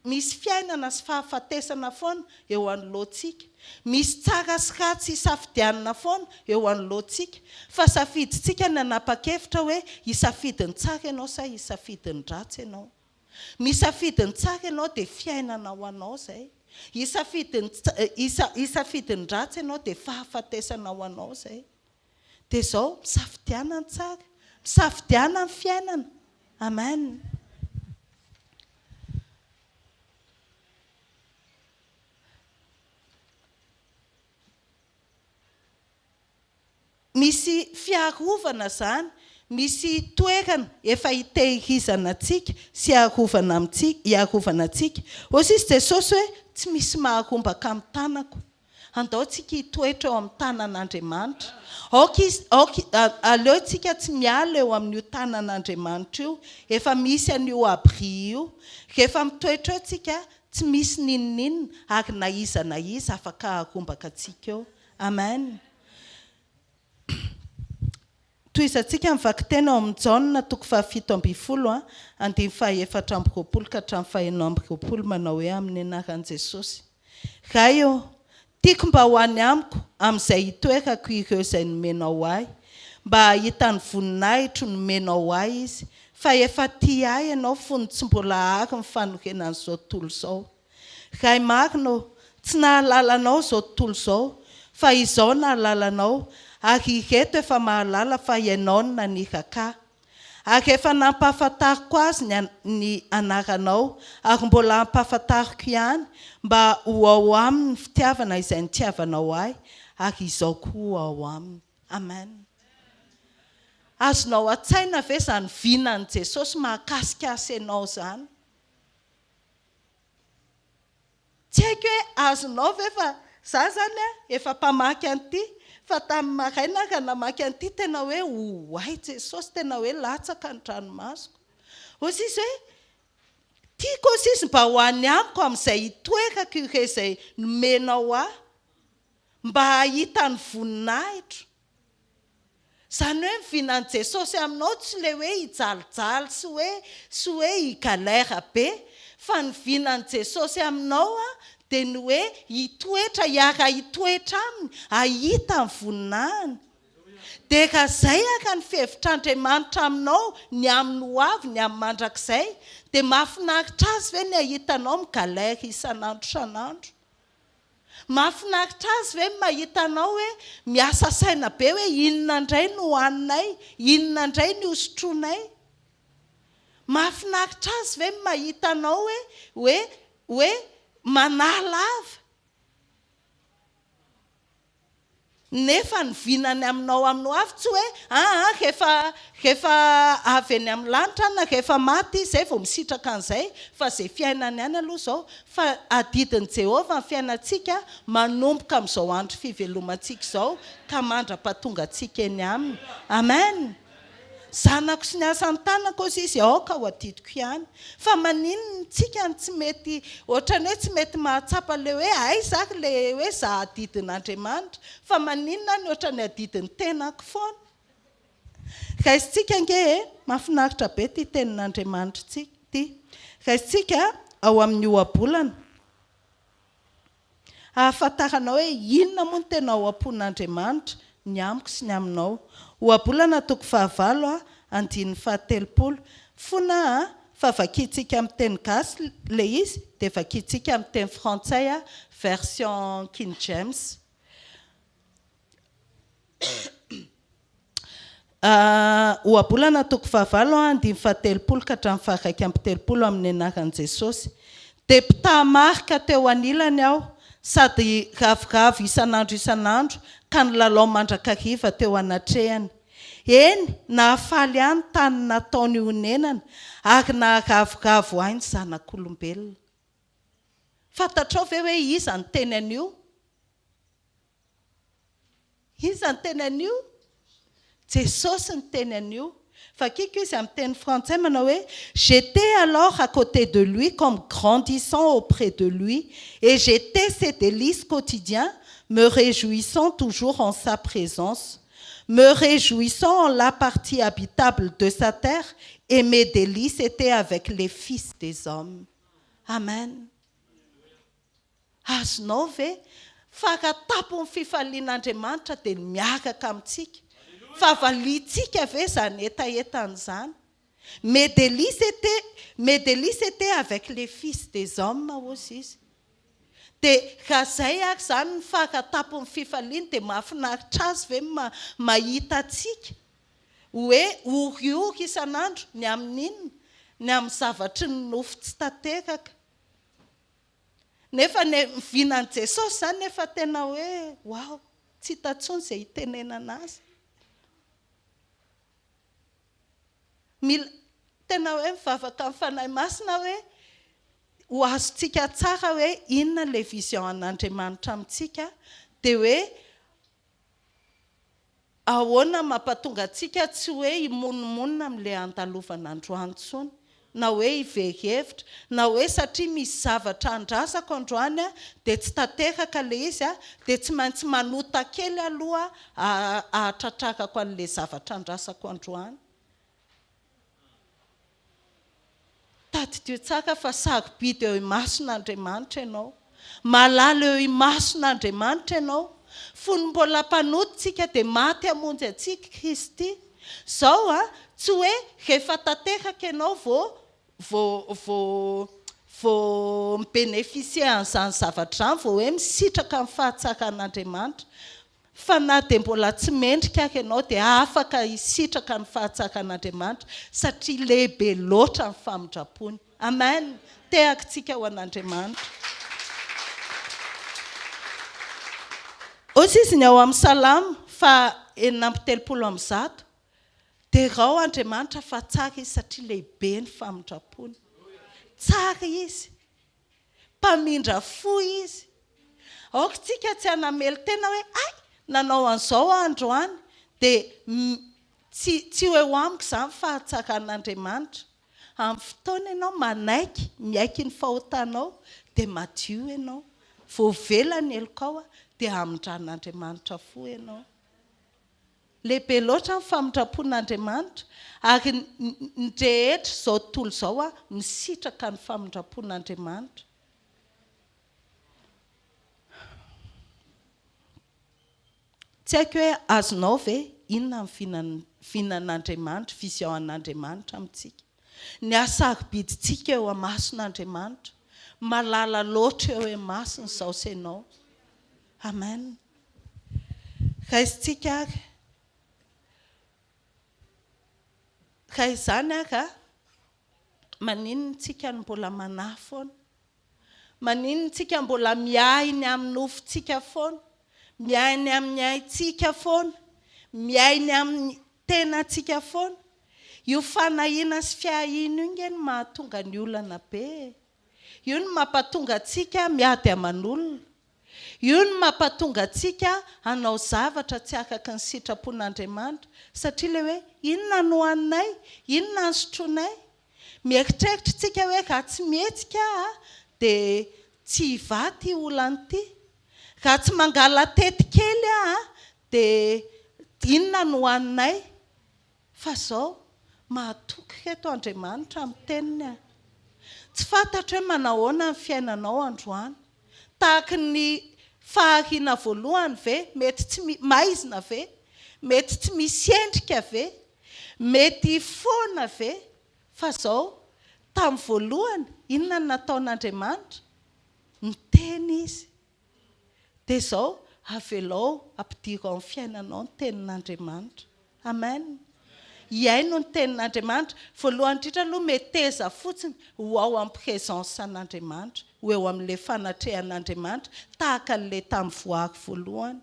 misy fiainana sy fahafatesana foana eo anoloantsika. Misy tsara sy ratsy isafidianana foana eo anoloantsika. Fa safidintsika ny nanapa-kevitra hoe isafidiny tsara ianao sa isafidiny ratsy ianao. Misafidiny tsara ianao dia fiainana ho anao izay. Isafidiny ratsy ianao dia fahafatesana ho anao izay. Dia izao misafidiana ny tsara, misafidiana ny fiainana. Amen. Misy fiarovana zany, misy toerana efa hitehirizana antsika sy hiarovana antsika. Ozy izy Jesosy hoe tsy misy maharombaka amin'ny tanako. Andao tsika hitoetra eo amin'ny tanan'Andriamanitra. Aleo tsika tsy miala eo amin'io tanan'Andriamanitra io, efa misy an'io abri io. Rehefa mitoetra eo tsika tsy misy ninonninona ary na iza afaka harombaka antsika eo. Amen. Toizatsika mivaky tena ao amin'ny Jaona 7:20 andiny 4:4 ka hatramin'ny 5:20 manao hoe amin'ny anaran'i Jesosy. Raio, tiako mba ho any amiko amin'izay hitoerako ireo izay nomenao ahy, mba hitany voninahitro nomenao ahy izy, fa efa tia ahy ianao fony tsy mbola ary ny fanorenana izao tontolo izao. Ray marina, tsy nahalalanao izao tontolo izao, fa izao nahalalanao. Ary reto efa mahalala fa ianao no naniraka. Ary efa nampahafantariko azy ny anaranao, ary mbola hampahafantariko ihany mba ho ao aminy fitiavana izay nitiavanao ahy, ary izao koa ao aminy. Amen. Azonao an-tsaina ve zany vinan'i Jesosy mahakasikasy ianao zany? Tsy haiko hoe azonao ve fa za zany efa mpamaky an'ity, fa tamin'ny maraina ka namaky an'ity tena hoe oay Jesosy tena hoe latsaka ny ranomasoko. Hozy izy hoe tiako aussi izy mba ho any amiko amin'izay hitoerako ireo izay nomenao aho mba hahita ny voninahitro. Zany hoe mivinany Jesosy aminao tsy le hoe hijalijaly sy hoe higalera be, fa ny vinany Jesosy aminao dia ny hoe hitoetra hiara hitoetra aminy hahita ny voninahiny. Dia ka zay aka ny fevitr'Andriamanitra aminao ny amin'ny ho avy ny amin'ny mandrakizay, dia mahafinaritra azy ve ny ahitanao migalera isan'andro. Mahafinaritra azy ve mahitanao hoe miasa saina be hoe inona indray no hoaninay, inona indray no hosotroinay. Mahafinaritra azy ve mahitanao hoe manala avy. Nefa ny vinany aminao avy tsy hoe rehefa avy any amin'ny lanitra na rehefa maty izay vao misitraka an'izay, fa izay fiainany ihany aloha izao, fa adidin'i Jehovah ny fiainantsika manomboka amin'izao andro fivelomantsika izao ka mandra-pahatongantsika eny aminy. Amen. Zanako sy ny asan'ny tanako ozy izy aoka ho adidiko ihany. Fa maninona tsika tsy mety, ohatrany hoe tsy mety mahatsapa le hoe ay zaka le hoe za adidin'Andriamanitra, fa maninona ny ohatrany adidiny tenako foana. Raisitsika nge mahafinaritra be ty tenin'Andriamanitra ty. Raisitsika ao amin'ny ohabolana. Ahafantarana hoe inona moa ny tena ohapon'Andriamanitra ny amiko sy ny aminao. Ohabolana toko 9 andiny 17. Fona fa vakitsika amin'ny teny gasy le izy, dia vakitsika amin'ny teny frantsay version King James. Ohabolana toko 9 andiny 17 ka hatramin'ny faha 1:30 amin'ny anaran'i Jesosy. Dia mpitamarika teo anilany aho, sady ravigavo isan'andro ka nilalao mandrakariva teo anatrehany. Eny, nahafaly any tany nataony honenana ary naharavigavo ahy ny zanak'olombelona. Fantatrao ve hoe iza ny teny an'io? Iza ny teny an'io? Jesosy ny teny an'io. Fakiko izy amin'ny teny frantsay manao hoe j'étais alors à côté de lui comme grandissant auprès de lui et j'étais ses délices quotidiens, me réjouissant toujours en sa présence, me réjouissant en la partie habitable de sa terre, et mes délices étaient avec les fils des hommes. Amen. Azonao ve fakatapony fifalian'Andriamanitra dia miaraka amintsika. Favalitsika ve zany etaetany zany. Mes délices étaient avec les fils des hommes hozy izy. Dia raha zay ary zany ny fakatapony fifaliana dia mahafinaritra azy ve mahita atsika hoe oriory isan'andro ny amin'inona, ny amin'ny zavatry ny nofo tsy tanteraka. Nefa vinan'i Jesosy zany nefa tena hoe wow, tsy hitantsony izay hitenenana azy. Tena hoe mivavaka amin'ny fanahy masina hoe ho azontsika tsara hoe inona le vision an'Andriamanitra amintsika, dia hoe ahoana mampatonga antsika tsy hoe himonomonina amin'ilay andalovana androany intsony, na hoe hivery-hevitra, na hoe satria misy zavatra andrasako androany dia tsy tanteraka le izy dia tsy maintsy manota kely aloha ahatratrakako an'ilay zavatra andrasako androany. Tadidio tsaka fa sarobidy eo imason'Andriamanitra ianao, malala eo imason'Andriamanitra ianao. Fony mbola mpanoditsika dia maty hamonjy antsika Kristy. Zao tsy hoe rehefa tanteraka ianao vao mibenefisie an'izany zavatra izany, vao hoe misitraka amin'ny fahatsaran'Andriamanitra. Fa na dia mbola tsy mendrika ary ianao dia afaka hisitraka ny fahatsaran'Andriamanitra satria lehibe loatra ny famindrapony. Amen. Tehakitsika ho an'Andriamanitra. Ozy izy ny ao amin'ny Salamo 9:30. Dia rao Andriamanitra fa tsara izy satria lehibe ny famindrapony. Tsara izy. Mpamindra fo izy. Aoka tsika tsy hanamely tena hoe ay nanao an'izao androany dia tsy hoe ho amiko izany fahatsakan'Andriamanitra. Amin'ny fotoana ianao manaiky miaiky ny fahotanao dia madio ianao. Voavelany elokao dia amindran'Andriamanitra fo ianao. Lehibe loatra ny famindrapon'Andriamanitra ary ny rehetra izao tontolo izao misitraka ny famindrapon'Andriamanitra. Tsy haiko hoe azonao ve inona ny fihinan'Andriamanitra, vision-n'Andriamanitra amintsika. Ny asarobidintsika eo amason'Andriamanitra, malala loatra eo amasony izao sy ianao. Amen. Raisitsika ary. Raha izany ary maninona tsika no mbola manahy foana? Maninona tsika mbola miainy amin'ny nofontsika foana? Miainy amin'ny aintsika foana? Miainy amin'ny tenantsika foana? Io fanahiana sy fiahiana io nge no mahatonga ny olana be. Io no mampatonga antsika miady aman'olona. Io no mampatonga antsika hanao zavatra tsy afaka ny sitrapon'Andriamanitra. Satria ilay hoe inona no hoaninay? Inona ny sotroinay? Mieritreritra tsika hoe raha tsy mihetsika dia tsy hivaty olana ity. Raha tsy mangala tety kely dia inona no hoaninay? Fa izao mahatoky reto Andriamanitra amin'ny teniny. Tsy fantatra hoe manahoana ny fiainanao androany. Tahaka ny fahariana voalohany ve? Mety tsy maizina ve? Mety tsy misy endrika ve? Mety foana ve? Fa izao tamin'ny voalohany inona no nataon'Andriamanitra? Niteny izy. Dia izao avelao ampidirao amin'ny fiainanao ny tenin'Andriamanitra. Amen. Iaino ny tenin'Andriamanitra. Voalohany indrindra aloha meteza fotsiny ho ao amin'ny presensan'Andriamanitra, ho eo amin'ilay fanatrehan'Andriamanitra tahaka an'ilay tamin'ny voary voalohany.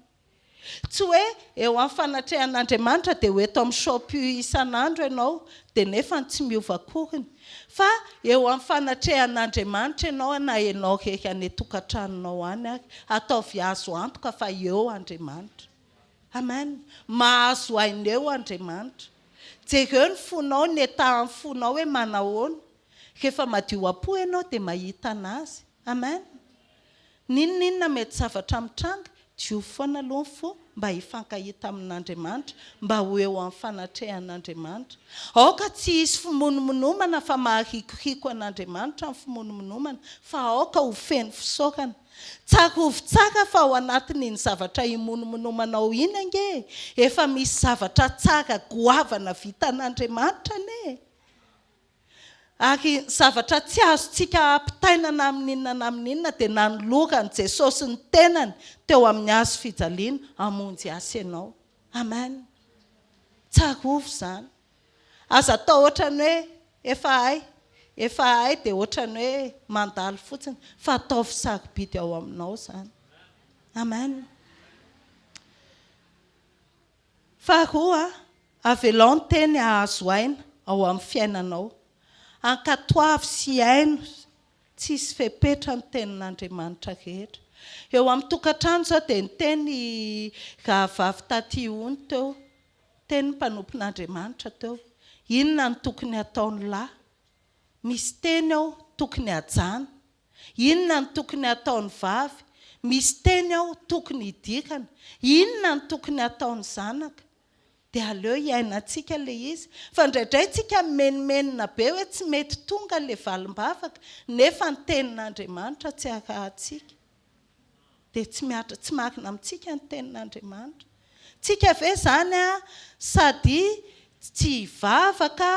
Tsy hoe eo amin'ny fanatrehan'Andriamanitra dia ho eto amin'ny shopy isan'andro ianao dia nefa tsy miova akoriny. Fa eo amin'ny fanatrehan'Andriamanitra ianao na ianao rehetra any tokantranonao any ary ataovy azo antoka fa eo Andriamanitra. Amen. Mahazo aina eo Andriamanitra. Jereo ny fonao, ny etahan'ny fonao hoe manahoana. Rehefa madio am-po ianao dia mahita anazy. Amen. Ninona mety zavatra mitranga? Dio foana aloha fo mba hifankahita amin'Andriamanitra, mba ho eo amin'ny fanatrehan'Andriamanitra. Aoka tsy hisy fimonomonomana fa maharikoriko an'Andriamanitra amin'ny fimonomonomana, fa aoka ho feno fisaorana. Tsara ovy tsara fa ao anatin'iny zavatra imonomonomanao iny ange. Efa misy zavatra tsara goavana vitan'Andriamanitra ane. Ary zavatra tsy azontsika ampitainana amin'inona dia nanolorany Jesosy ny tenany teo amin'ny hazo fijaliana hamonjy asa ianao. Amen. Tsara ovy izany. Aza atao ohatrany hoe efa hay dia ohatrany hoe mandalo fotsiny, fa ataovy sarobidy ao aminao izany. Amen. Faharoa, avelao ny teny ahazo aina ao amin'ny fiainanao. Ankatoavy sy aino tsisy fepetra ny tenin'Andriamanitra rehetra. Eo amin'ny tokantrano izao dia ny teny rahavavy taty hony teo, teny mpanompon'Andriamanitra teo. Inona ny tokony ataon'ny lahy? Misy teny ao tokony hajana. Inona ny tokony ataon'ny vavy? Misy teny ao tokony hidirana. Inona ny tokony ataon'ny zanaka? Dia aleo iainantsika ilay izy. Fa indraindray tsika menomenona be hoe tsy mety tonga ilay valim-bavaka, nefa ny tenin'Andriamanitra tsy arahantsika. Dia tsy marina amintsika ny tenin'Andriamanitra. Tsika ve izany sady tsy hivavaka,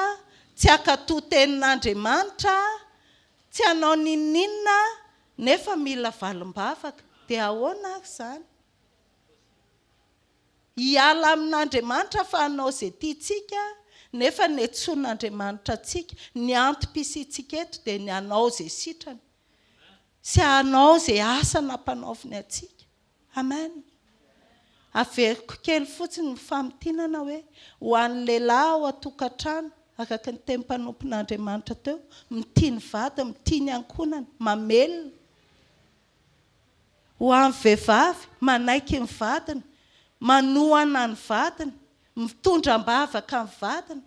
tsy hakatoa tenin'Andriamanitra, tsy hanao ninina, nefa mila valim-bavaka. Dia ahoana ary izany? Hiala amin'Andriamanitra fa hanao izay tiantsika, nefa ny etsoan'Andriamanitra antsika, ny antom-pisitsika eto dia ny hanao izay sitrany. Sy hanao izay asa nampanaoviny antsika. Amen. Averiko kely fotsiny ny famintinana hoe ho an'ny lehilahy ao an-tokantrano, araka ny teny mpanompon'Andriamanitra teo, mitia ny vady, mitia ny ankonana, mamelona. Ho an'ny vehivavy manaiky ny vadiny, manoana ny vadiny, mitondra mbavaka ny vadiny,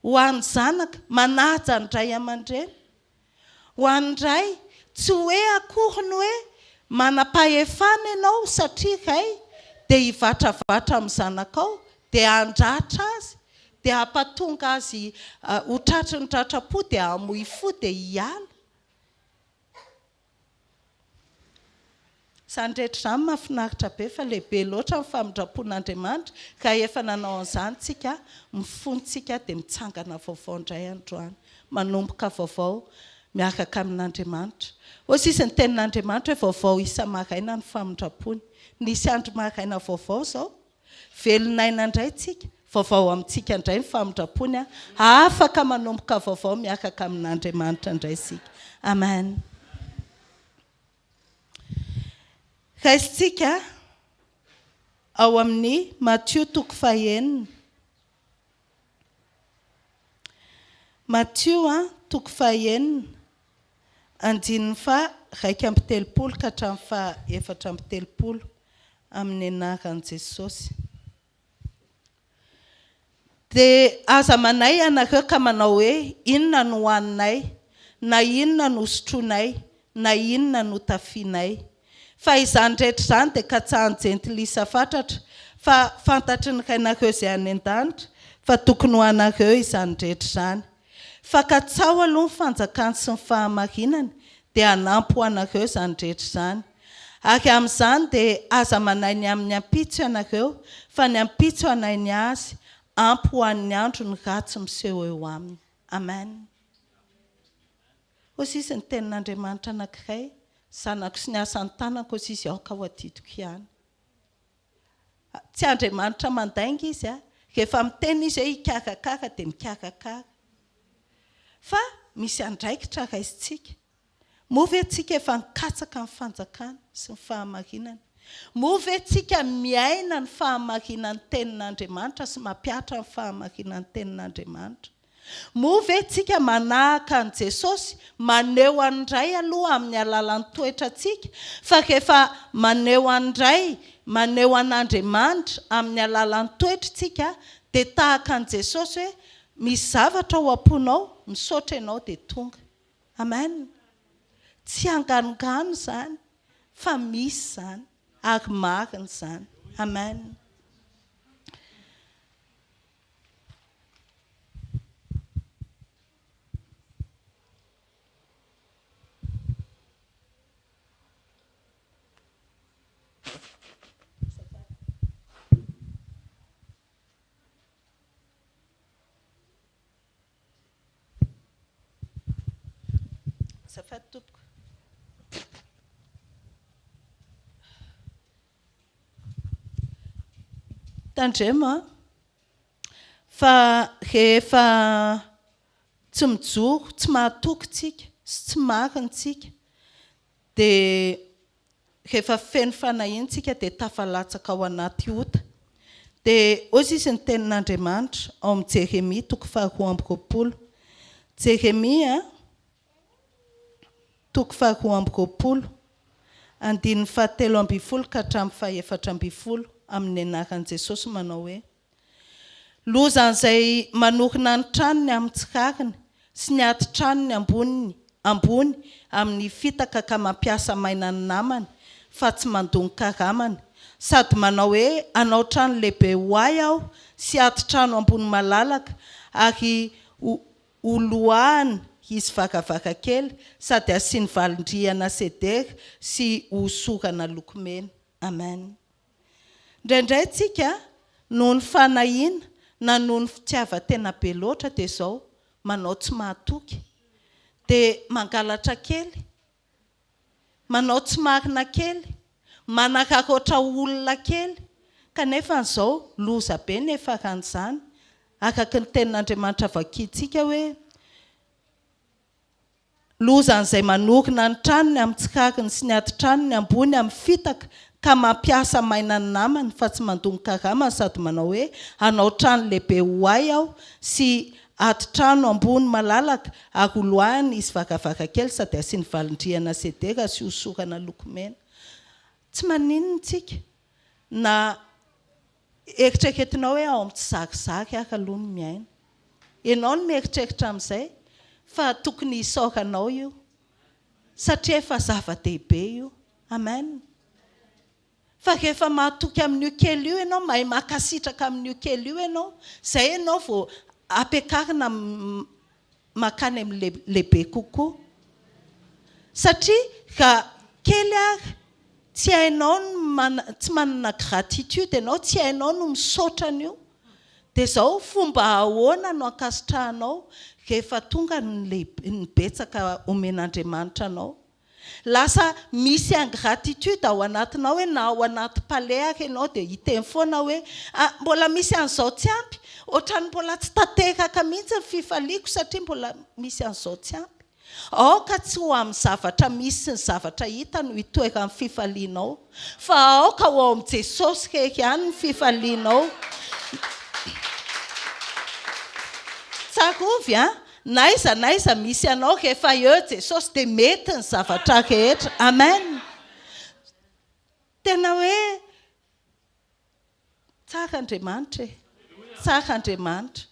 ho an'ny zanaka manaja ny ray aman-dreny, ho an'ny ray tsy hoe akory ny hoe manam-pahefana ianao satria kay dia hivatravatra amin'ny zanakao dia andratra azy dia hampatonga azy ho tratry ny tratrapo dia hamoy fo dia hiala. Izany rehetra izany mahafinaritra be fa lehibe loatra ny famindrapon'Andriamanitra ka efa nanao an'izany tsika mifontsika dia mitsangana vaovao indray androany, manomboka vaovao miaraka amin'Andriamanitra. Hoy ny tenin'Andriamanitra hoe vaovao isa-maraina ny famindrapony. Nisy andro maraina vaovao izao, velonaina indray tsika, vaovao amintsika indray ny famindrapony, afaka manomboka vaovao miaraka amin'Andriamanitra indray sika. Amen. Raisitsika ao amin'ny Matthieu 9. Matthieu 9 andininy fa 1:30 ka hatramin'ny fa 4:30 amin'ny anaran'i Jesosy. Dia aza manay anareo ka manao hoe inona no hoaninay, na inona no sotroinay, na inona no tafianay. Fa izany rehetra izany dia katsahan'ny jentilisa fatratra, fa fantatry ny rainareo izay any an-danitra, fa tokony ho anareo izany rehetra izany. Fa katsao aloha ny fanjakany sy ny fahamarinany, dia hanampy ho anareo izany rehetra izany. Ary amin'izany dia aza manainy amin'ny ampitso ianareo, fa ny ampitso hanainy azy, ampy ho an'ny andro ny ratsy miseho eo aminy. Amen. Hoy ny tenin'Andriamanitra anankiray, zanako sy ny asan'ny tanako hoy izy aoka ho adidiko ihany. Tsy Andriamanitra mandainga izy, rehefa miteny izy hoe hikarakara dia mikarakara. Fa misy andraikitra raisitsika. Moa ve tsika efa nikatsaka ny fanjakana sy ny fahamarinana? Moa ve tsika miaina ny fahamarinan'ny tenin'Andriamanitra sy mampiatra ny fahamarinan'ny tenin'Andriamanitra? Moa ve tsika manahaka an' Jesosy maneho andray aloha amin'ny alalan'ny toetrantsika, fa rehefa maneho andray, maneho an'Andriamanitra amin'ny alalan'ny toetrantsika dia tahaka an' Jesosy hoe misy zavatra ho amponao, misaotra ianao dia tonga. Amen. Tsy anganongano izany, fa misy izany, ary marina izany. Amen. Tandremo fa rehefa tsy mijoro, tsy mahatokytsika sy tsy marintsika dia rehefa feno fanahintsika dia tafalatsaka ao anaty ota. Dia hoy izy ny tenin'Andriamanitra ao amin'ny Jeremia 2:20. Jeremia 2:20 andininy 13 ka hatramin'ny 14 amin'ny anaran'i Jesosy manao hoe loza an'izay manorina ny tranony amin'ny tsirariny sy ny ati-tranony ambony amin'ny fitaka ka mampiasa maina ny namany fa tsy mandony karamany, sady manao hoe anao trano lehibe ho ahy aho sy ati-trano ambony malalaka ary oloahany izy hvkl sady asiany valindriana sedera sy hosorana lokomena. Amen. Indraindray tsika noho ny fanahiana na noho ny fitiavan-tena be loatra dia izao manao tsy mahatoky dia mangalatra kely, manao tsy marina kely, manararaotra olona kely, kanefa izao loza be nefa ran'izany araka ny tenin'Andriamanitra vakintsika hoe loza an'izay manorina ny tranony amin'ny tsirariny sy ny ati-tranony ambony amin'ny fitaka ka mampiasa maina ny namany fa tsy mandony karamany, sady manao hoe anao trano lehibe ho ahy aho sy ati-trano ambony malalaka ary oloahany izy vakavakakely sady asiany valindriana sedera sy hosorana lokomena. Tsy maninona tsika na eritreretinao hoe ao amin'ny zakizaky aka aloha ny miaina. Ianao no mieritreritra amin'izay fa tokony hisaoranao io satria efa zava-dehibe io. Amen. Fa rehefa mahatoky amin'io kely io ianao, mahay makasitraka amin'io kely io ianao, zay ianao vao ampiakarina makany amin'ny lehibe kokoa. Satria raha kely ary tsy hainao tsy manana gratitude ianao, tsy hainao no misaotra an'io, dia izao fomba ahoana no ankasitrahanao rehefa tonga ny betsaka omen'Andriamanitra anao. Lasa misy ingratitude ao anatinao hoe na ao anaty palais ary ianao dia hiteny foana hoe mbola misy an'izao tsy ampy, ohatrany mbola tsy tanteraka mihitsy ny fifaliako satria mbola misy an'izao tsy ampy. Aoka tsy ho amin'ny zavatra misy sy ny zavatra hita no hitoeran'ny fifalianao, fa aoka ho ao amin'ny Jesosy rehetra ihany ny fifalianao. Tsarovy naiza misy anao rehefa eo Jesosy dia mety ny zavatra rehetra. Amen. Tena hoe tsara Andriamanitra e. Tsara Andriamanitra.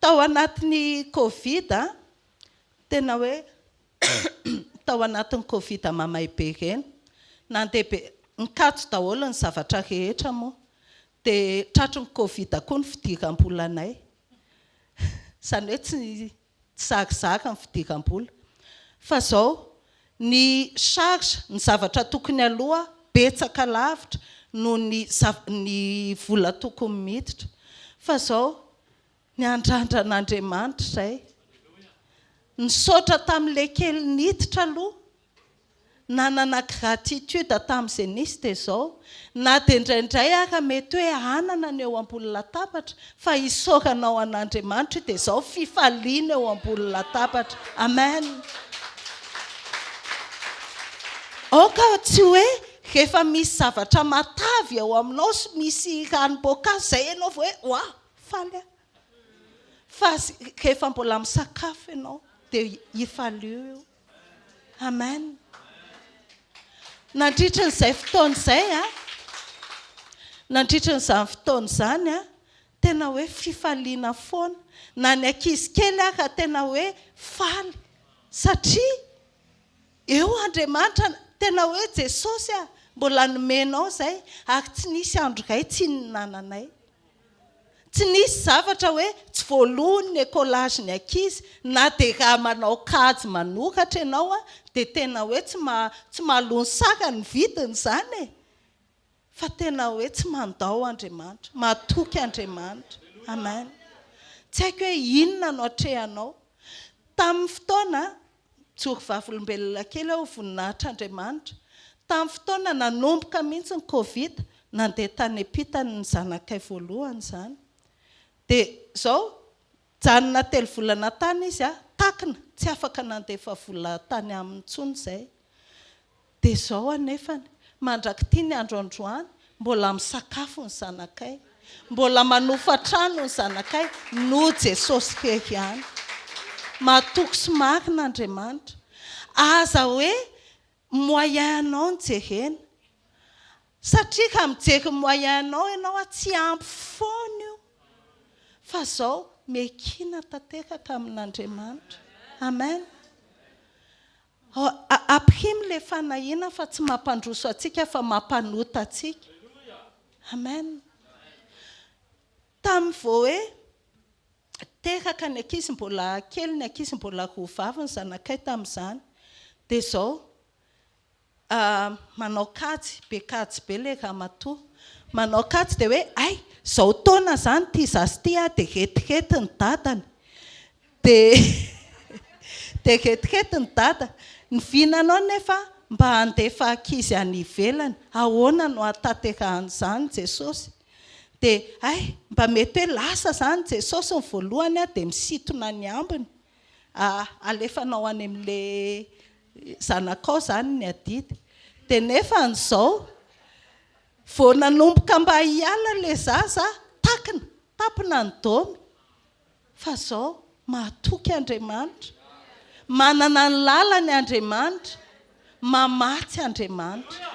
Tao anatin'ny Covid tena hoe tao anatin'ny Covid mamay be ireny, nandeha be nikatso daholo ny zavatra rehetra moa, dia tratry ny Covid koa ny fidiram-bolanay. Izany hoe tsy zarizary ny fidiram-bola. Fa izao ny charge, ny zavatra tokony aloha betsaka lavitra no ny vola tokony miditra. Fa izao ny andrandra'Andriamanitra izay. Nisaotra tamin'ilay kely niditra aloha, nanana gratitude tamin'izay nisy dia izao. Na dia indraindray ary mety hoe anana ny eo ambony latabatra, fa hisaoranao an'Andriamanitra dia izao fifaliana eo ambony latabatra. Amen. Aoka tsy hoe rehefa misy zavatra matavy ao aminao sy misy ranom-boankazo izay ianao vao hoe faly. Fa rehefa mbola misakafo ianao dia hifalio io. Amen. Nandritra n'izay fotoana izay nandritra n'izany fotoana izany tena hoe fifaliana foana. Na ny ankizy kely ary tena hoe faly satria eo Andriamanitra, tena hoe Jesosy mbola nomenao izay ary tsy nisy andro iray tsy ninananay. Tsy nisy zavatra hoe tsy voalohany ny écolage ny ankizy, na dia raha manao kajy manokatra ianao dia tena hoe tsy mahalony saka ny vidiny izany e. Fa tena hoe tsy mandao Andriamanitra, matoky Andriamanitra. Amen. Tsy haiko hoe inona no atrehanao. Tamin'ny fotoana jory vavolombelona kely aho voninahitra Andriamanitra. Tamin'ny fotoana nanomboka mihitsy ny Covid, nandeha tany ampitany ny zanakay voalohany izany. Dia izao janona telo volana tany izy takina, tsy afaka nandefa vola tany amin'ny intsony izay. Dia izao anefany mandrakity ny andro androany mbola misakafo ny zanakay, mbola manofa trano ny zanakay, no Jesosy rehetra ihany. Matoky sy marina Andriamanitra. Aza hoe moyenao ny jerena, satria ka mijery moyenao ianao tsy ampy foana io. Fa izao mekina tanteraka amin'Andriamanitra. Amen. Aprimo ilay fanahiana fa tsy mampandroso atsika fa mampanota atsika. Amen. Tamin'ny vao hoe teraka ny ankizy mbola kely, ny ankizy mbola roa vavy ny zanakay tamin'izany. Dia izao manao kajy be ilay ramatoa. Manao kajy dia hoe izao taona izany ity zasy ity dia retirety ny dadany. Dia retirety ny dada. Ny vinanao nefa mba handefa ankizy any ivelany. Ahoana no atanteran'izany Jesosy? Dia mba mety hoe lasa izany Jesosy ny voalohany dia misintona ny ambiny. Alefanao any amin'ilay zanakao izany ny adidy. Dia nefa n'izao vao nanomboka mba hiala ilay zaza, tapina ny daomy. Fa izao mahatoky Andriamanitra, manana ny lalany Andriamanitra, mamatsy Andriamanitra.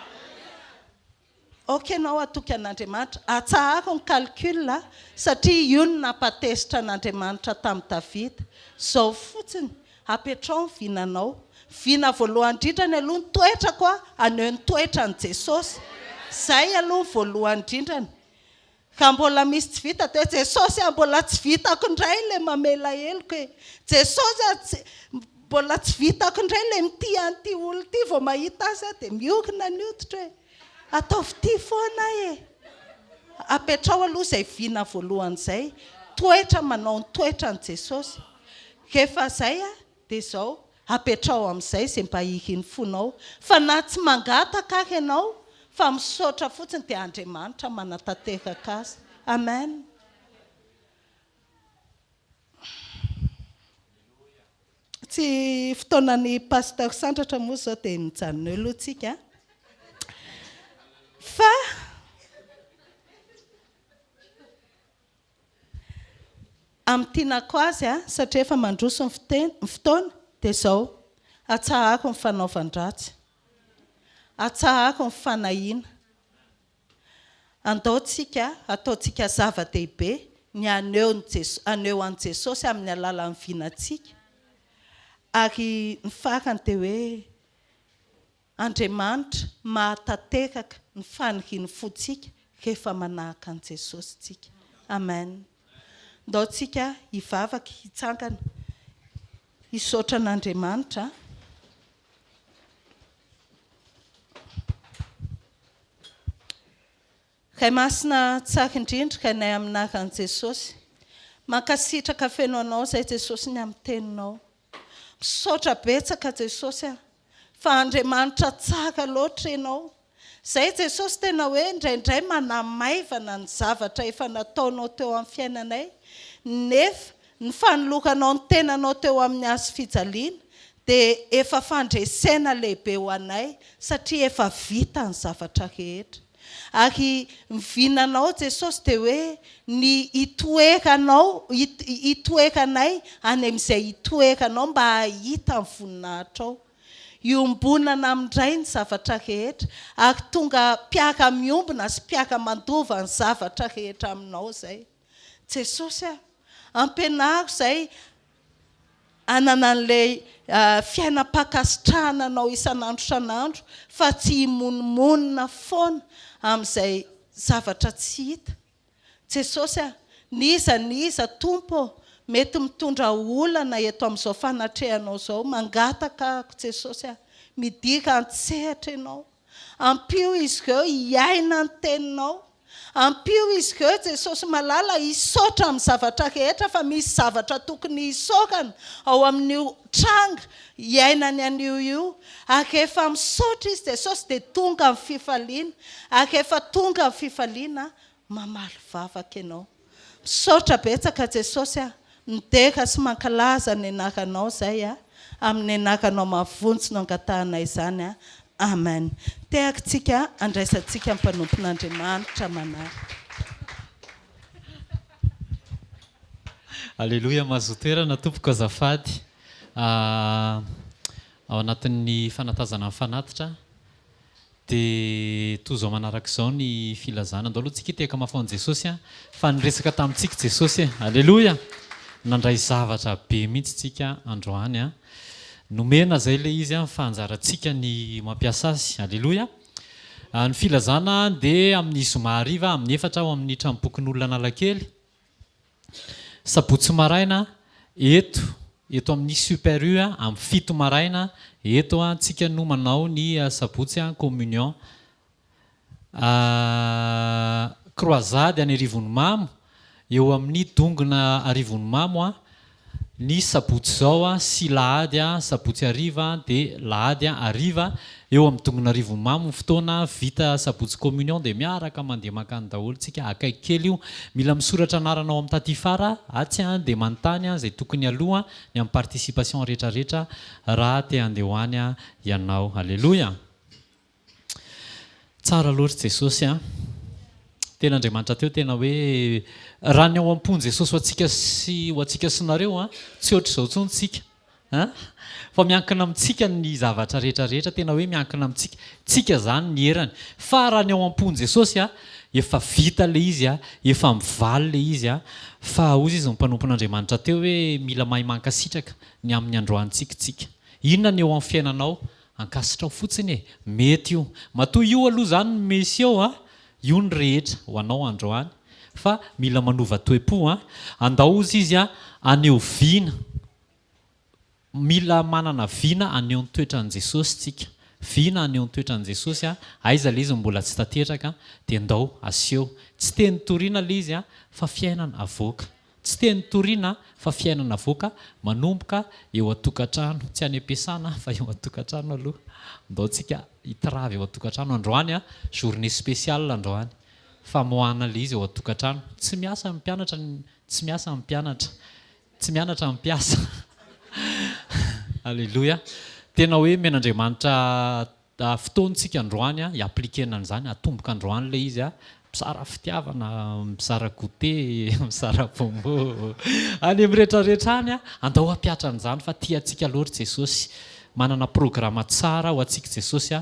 okenao atoky an'Andriamanitra atsahako ny calcul satria io no napatesitra an'Andriamanitra tamin'ny Davida zao fotsiny apetrao ny vinanao vina voalohany indrindrany aloha ny toetrako aneho ny toetra ny Jesosy zay aloha voalohany indrindrany ka mbola misy tsy vita hoe Jesosy mbola tsy vitako indray le mamela heloko hoe Jesosy mbola tsy vitako indray le mity an'ity olo ty vao mahita azy dia miokina ny hoditra hoe ataovy ty foana apetrao aloha izay vina voalohany izay toetra manao ny toetra ny Jesosy rehefa zay dia zao apetrao amin'izay izay mba hihy ny fonao fa na tsy mangataka ianao fa misaotra fotsiny dia Andriamanitra manatanteraka azy. Amen. Tsy fotoanan'ny pasteur sandratra moa zao dia mijanona eo aloha tsika fa am'tianako azy satria efa mandroso ny fotoana dia zao atsahako ny fanaovan-dratsy atsahako ny fanahiana ataontsika zava-dehibe ny aneho an' Jesosy amin'ny alalan'ny vinantsika ary ny farany dia hoe Andriamanitra mahatanteraka ny faniriany fotsika rehefa manahaka an' Jesosy tsika. Amen. Ndao tsika hivavaka hitsangana hisaotra an'Andriamanitra Ray masina tsara indrindra kainay aminaraka an' Jesosy mankasitraka feno anao zay Jesosy ny amin'ny teninao misaotra betsaka Jesosy fa Andriamanitra tsara loatra ianao zay Jesosy tena hoe indraindray manamaivana ny zavatra efa nataonao teo amin'ny fiainanay nefa ny fanoloranao ny tenanao teo amin'ny azo fijaliana dia efa fandresena lehibe ho anay satria efa vita ny zavatra rehetra ary mivinanao Jesosy dia hoe ny itoeranay any amin'izay itoeranao mba hahita ny voninahitrao iombonana amindray ny zavatra rehetra ary tonga mpiaka miombona sy mpiaka mandova ny zavatra rehetra aminao zay Jesosy ampianaro zay anana an'ilay fiainam-pakasitrahananao isan'andro fa tsy himonomonina foana amin'izay zavatra tsy hita Jesosy niza tompo mety mitondra olana eto amin'izao fanatrehanao zao mangataka ako Jesosy midika antsehatra ianao ampio izy ireo hiaina ny teninao ampio izy ireo Jesosy malala hisaotra amin'ny zavatra rehetra fa misy zavatra tokony hisaorana ao amin'io tranga hiainany an'io io ary rehefa misaotra izy Jesosy dia tonga amin'ny fifaliana ary rehefa tonga amin'ny fifaliana mamaly vavaka ianao misaotra betsaka Jesosy mideka sy mankalaza ny anaranao zay amin'ny anaranao mavontsy no angatahanay izany Amen. Tehaka tsika andraisantsika ny mpanompon'Andriamanitra manaraka. Alléluia, mazotoerana tompoko azafady ao anatin'ny fanatazana fanatitra dia toy izao manaraka izao ny filazana andao aloha tsika teka mafaony Jesosy fa niresaka tamintsika Jesosy Alléluia nandray zavatra be mihitsy tsika androany nomena zay le izy fanjaratsika ny mampiasa azy Alléluia ny filazana dia amin'ny zoma hariva amin'ny 4 ao amin'ny trampokin'olona Analakely sabotsy maraina eto amin'ny super U amin'ny 7 maraina eto antsika no manao ny sabotsy communion croisade any Arivony Mamo eo amin'ny dongona Arivony Mamo ny sabotsy zao sy lahady sabotsy hariva dia lahady hariva eo amin'ny dongona Arivony Mamo fotoana vita sabotsy communion dia miaraka mandeha makany daholo tsika akaiky kely io mila misoratra anaranao amin'ny taty fara atsy dia manontany zay tokony aloha ny amin'ny participation rehetrarehetra raha te handeha hoany ianao Alléluia tsara loatra Jesosy tena Andriamanitra teo tena hoe raha ny ao am-pony Jesosy ho antsika sy nareo tsy ohatr'izao tsony tsika fa miankina amintsika ny zavatra rehetrarehetra tena hoe miankina amintsika tsika zany ny herany fa raha ny ao am-pony Jesosy efa vita le izy efa mivaly le izy fa ozy izy ny mpanompon'Andriamanitra teo hoe mila mahay mankasitraka ny amin'ny androantsika inona ny eo amin'ny fiainanao ankasitrao fotsiny mety io matoa io aloha zany mesy eo io ny rehetra ho anao androany fa mila manova toe-po andao ozy izy aneo vina mila manana vina aneo ny toetran'i Jesosy tsika vina aneo ny toetran'i Jesosy aiza le izy mbola tsy tateraka dia ndao aseho tsy teny toriana le izy fa fiainana avoaka tsy teny toriana fa fiainana avoaka manomboka eo atokantrano tsy any am-piasana fa eo atokantrano aloha ndao tsika hitravy eo atokantrano androany journée spéciale androany fa moana le izy eo atokantrano tsy miasa mpianatra tsy miasa mpianatra tsy mianatra mpiasa Alléluia. Tena hoe men'Andriamanitra fotoantsika androany hiaplikena an'izany atomboka androany le izy misara fitiavana misara goûter misara bonbon any am'rehetrarehetra any andao hampiatra an'izany fa tia antsika loatra Jesosy manana programma tsara ho antsika Jesosy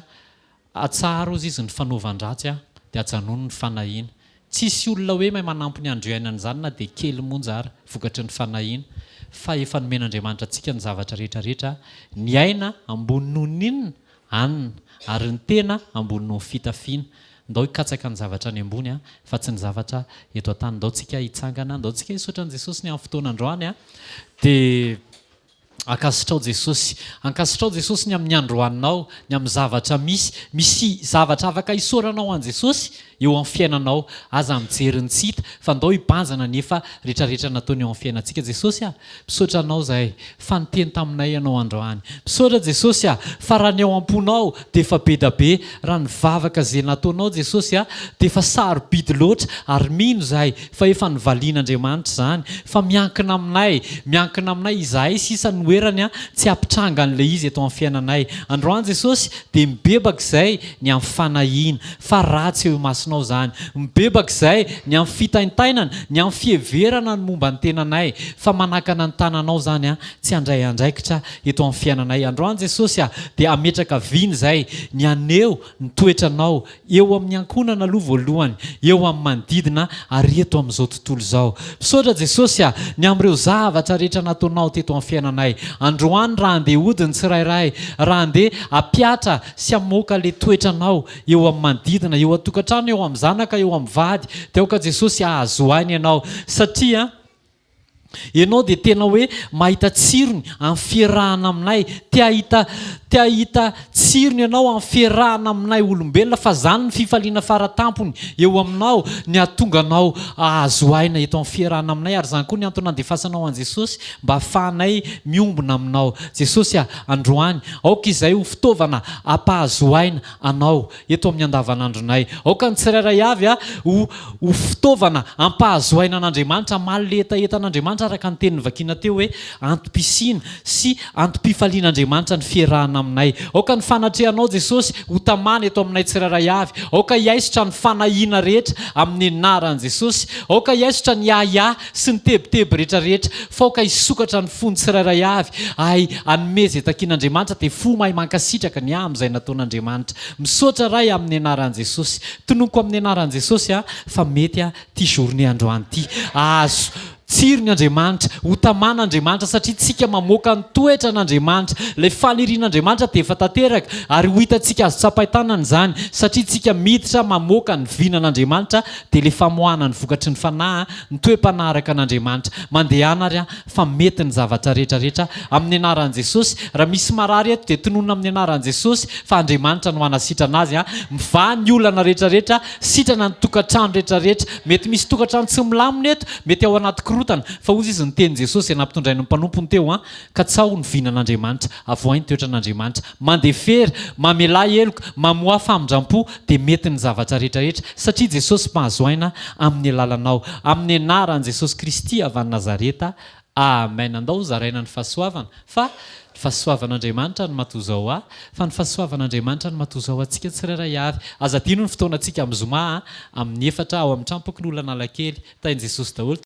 atsara ozy izy ny fanaovan-dratsy dia ajanony ny fanahiana tsisy olona hoe mahay manampy ny andro iainan'izany na dia kely monja ary vokatry ny fanahiana fa efa nomen'Andriamanitra antsika ny zavatra rehetrarehetra ny aina ambony noho ninona anina ary ny tena ambony noho fitafiana ndao hikatsaka ny zavatra any ambony fa tsy ny zavatra eto an-tany ndao tsika hitsangana ndao tsika hisaotra an'i Jesosy ny amin'ny fotoana androany dia ankasitrao Jesosy ny amin'ny androaninao ny amin'ny zavatra misy zavatra afaka hisoranao an Jesosy eo amin'ny fiainanao aza mijery ny tsy hita fa ndao hibanjana nefa rehetrarehetra nataony eo amin'ny fiainantsika Jesosy misaotra anao zahay fa niteny taminay ianao androany misaotra Jesosy fa raha ny ao am-ponao dia efa be da be raha ny vavaka zay nataonao Jesosy dia efa sarobidy loatra ary mino zahay fa efa nivalian'Andriamanitra zany fa miankina aminay izahay sisa ny oerany tsy ampitranga an'le izy eto amin'ny fiainanay androany Jesosy dia mibebaka izay ny amin'ny fanahiana fa ratsy eo masinao zany mibebaka izay ny amin'ny fitaintainana ny amin'ny fieverana ny momba ny tenanay fa manakana ny tananao zany tsy handray andraikitra eto amin'ny fiainanay androany Jesosy dia ametraka viny izay ny aneo ny toetranao eo amin'ny ankonana aloha voalohany eo amin'ny manodidina ary eto amin'izao tontolo izao misaotra Jesosy ny amin'ireo zavatra rehetra nataonao teto amin'ny fiainanay androany raha andeha hodiny tsirairay raha andeha apiatra sy amoaka le toetranao eo amin'ny manodidina eo atokantrano eo amin'ny zanaka eo amin'ny vady dia aoka Jesosy ahazo ainy ianao satria ianao dia tena hoe mahita tsirony amin'ny fiarahana aminay tia hita tsirony ianao amin'ny fiarahana aminay olombelona fa zany ny fifaliana faratampony eo aminao ny ahatonga anao ahazo aina eto amin'ny fiarahana aminay ary zany koa ny antony andefasanao an Jesosy mba ahafahanay miombona aminao Jesosy androany aoka izay ho fitaovana ampahazo aina anao eto amin'ny andavanandronay aoka ny tsirairay avy ho fitaovana ampahazo aina an'Andriamanitra maletaeta an'Andriamanitra araka ny tenin'ny vakina teo hoe antom-pisiana sy antom-pifalian'Andriamanitra ny fiarahana aminay aoka ny fanatrehanao Jesosy ho tamana eto aminay tsirairay avy aoka hiaisotra ny fanahiana rehetra amin'ny anaran'i Jesosy aoka hiaisotra ny aha sy ny tebiteby rehetrarehetra fa aoka hisokatra ny fony tsirairay avy anomeza etakian'Andriamanitra dia fo mahay mankasitraka ny amin'izay nataon'Andriamanitra misaotra ray amin'ny anaran'i Jesosy tonoko amin'ny anaran'i Jesosy fa mety ty journée androany ty azo tsirony Andriamanitra ho taman'Andriamanitra satria tsika mamoaka ny toetra an'Andriamanitra ilay fanirian'Andriamanitra dia efa tanteraka ary ho hitantsika azo tsapahitanana izany satria tsika miditra mamoaka ny vinan'Andriamanitra dia ilay famoahana ny vokatry ny fanahy ny toe-panaraka an'Andriamanitra mandehana ary fa mety ny zavatra rehetrarehetra amin'ny anaran'i Jesosy raha misy marary eto dia tononona amin'ny anaran'i Jesosy fa Andriamanitra no anasitrana azy mivaha ny olana rehetrarehetra sitrana ny tokantrano rehetrarehetra mety misy tokantrano tsy milamina eto mety ao anaty fa ozy izy ny teny Jesosy nampitondray ny mpanompony teo ka tsao ny vinan'Andriamanitra avoainy toetran'Andriamanitra mandefery mamelay eloka mamoa famindram-po dia mety ny zavatra rehetrarehetra satria Jesosy mahazo aina amin'ny alalanao amin'ny anaran'i Jesosy Kristy avy any Nazareta amen andao zaraina ny fahasoavana fa fahasoavan'Andriamanitra no matozao fa ny fahasoavan'Andriamanitra no matozao antsika tsirairay avy aza dino ny fotoana antsika amin'ny zoma amin'ny 4 ao amin'ny trampoko ny olana alakely tain'i Jesosy daholo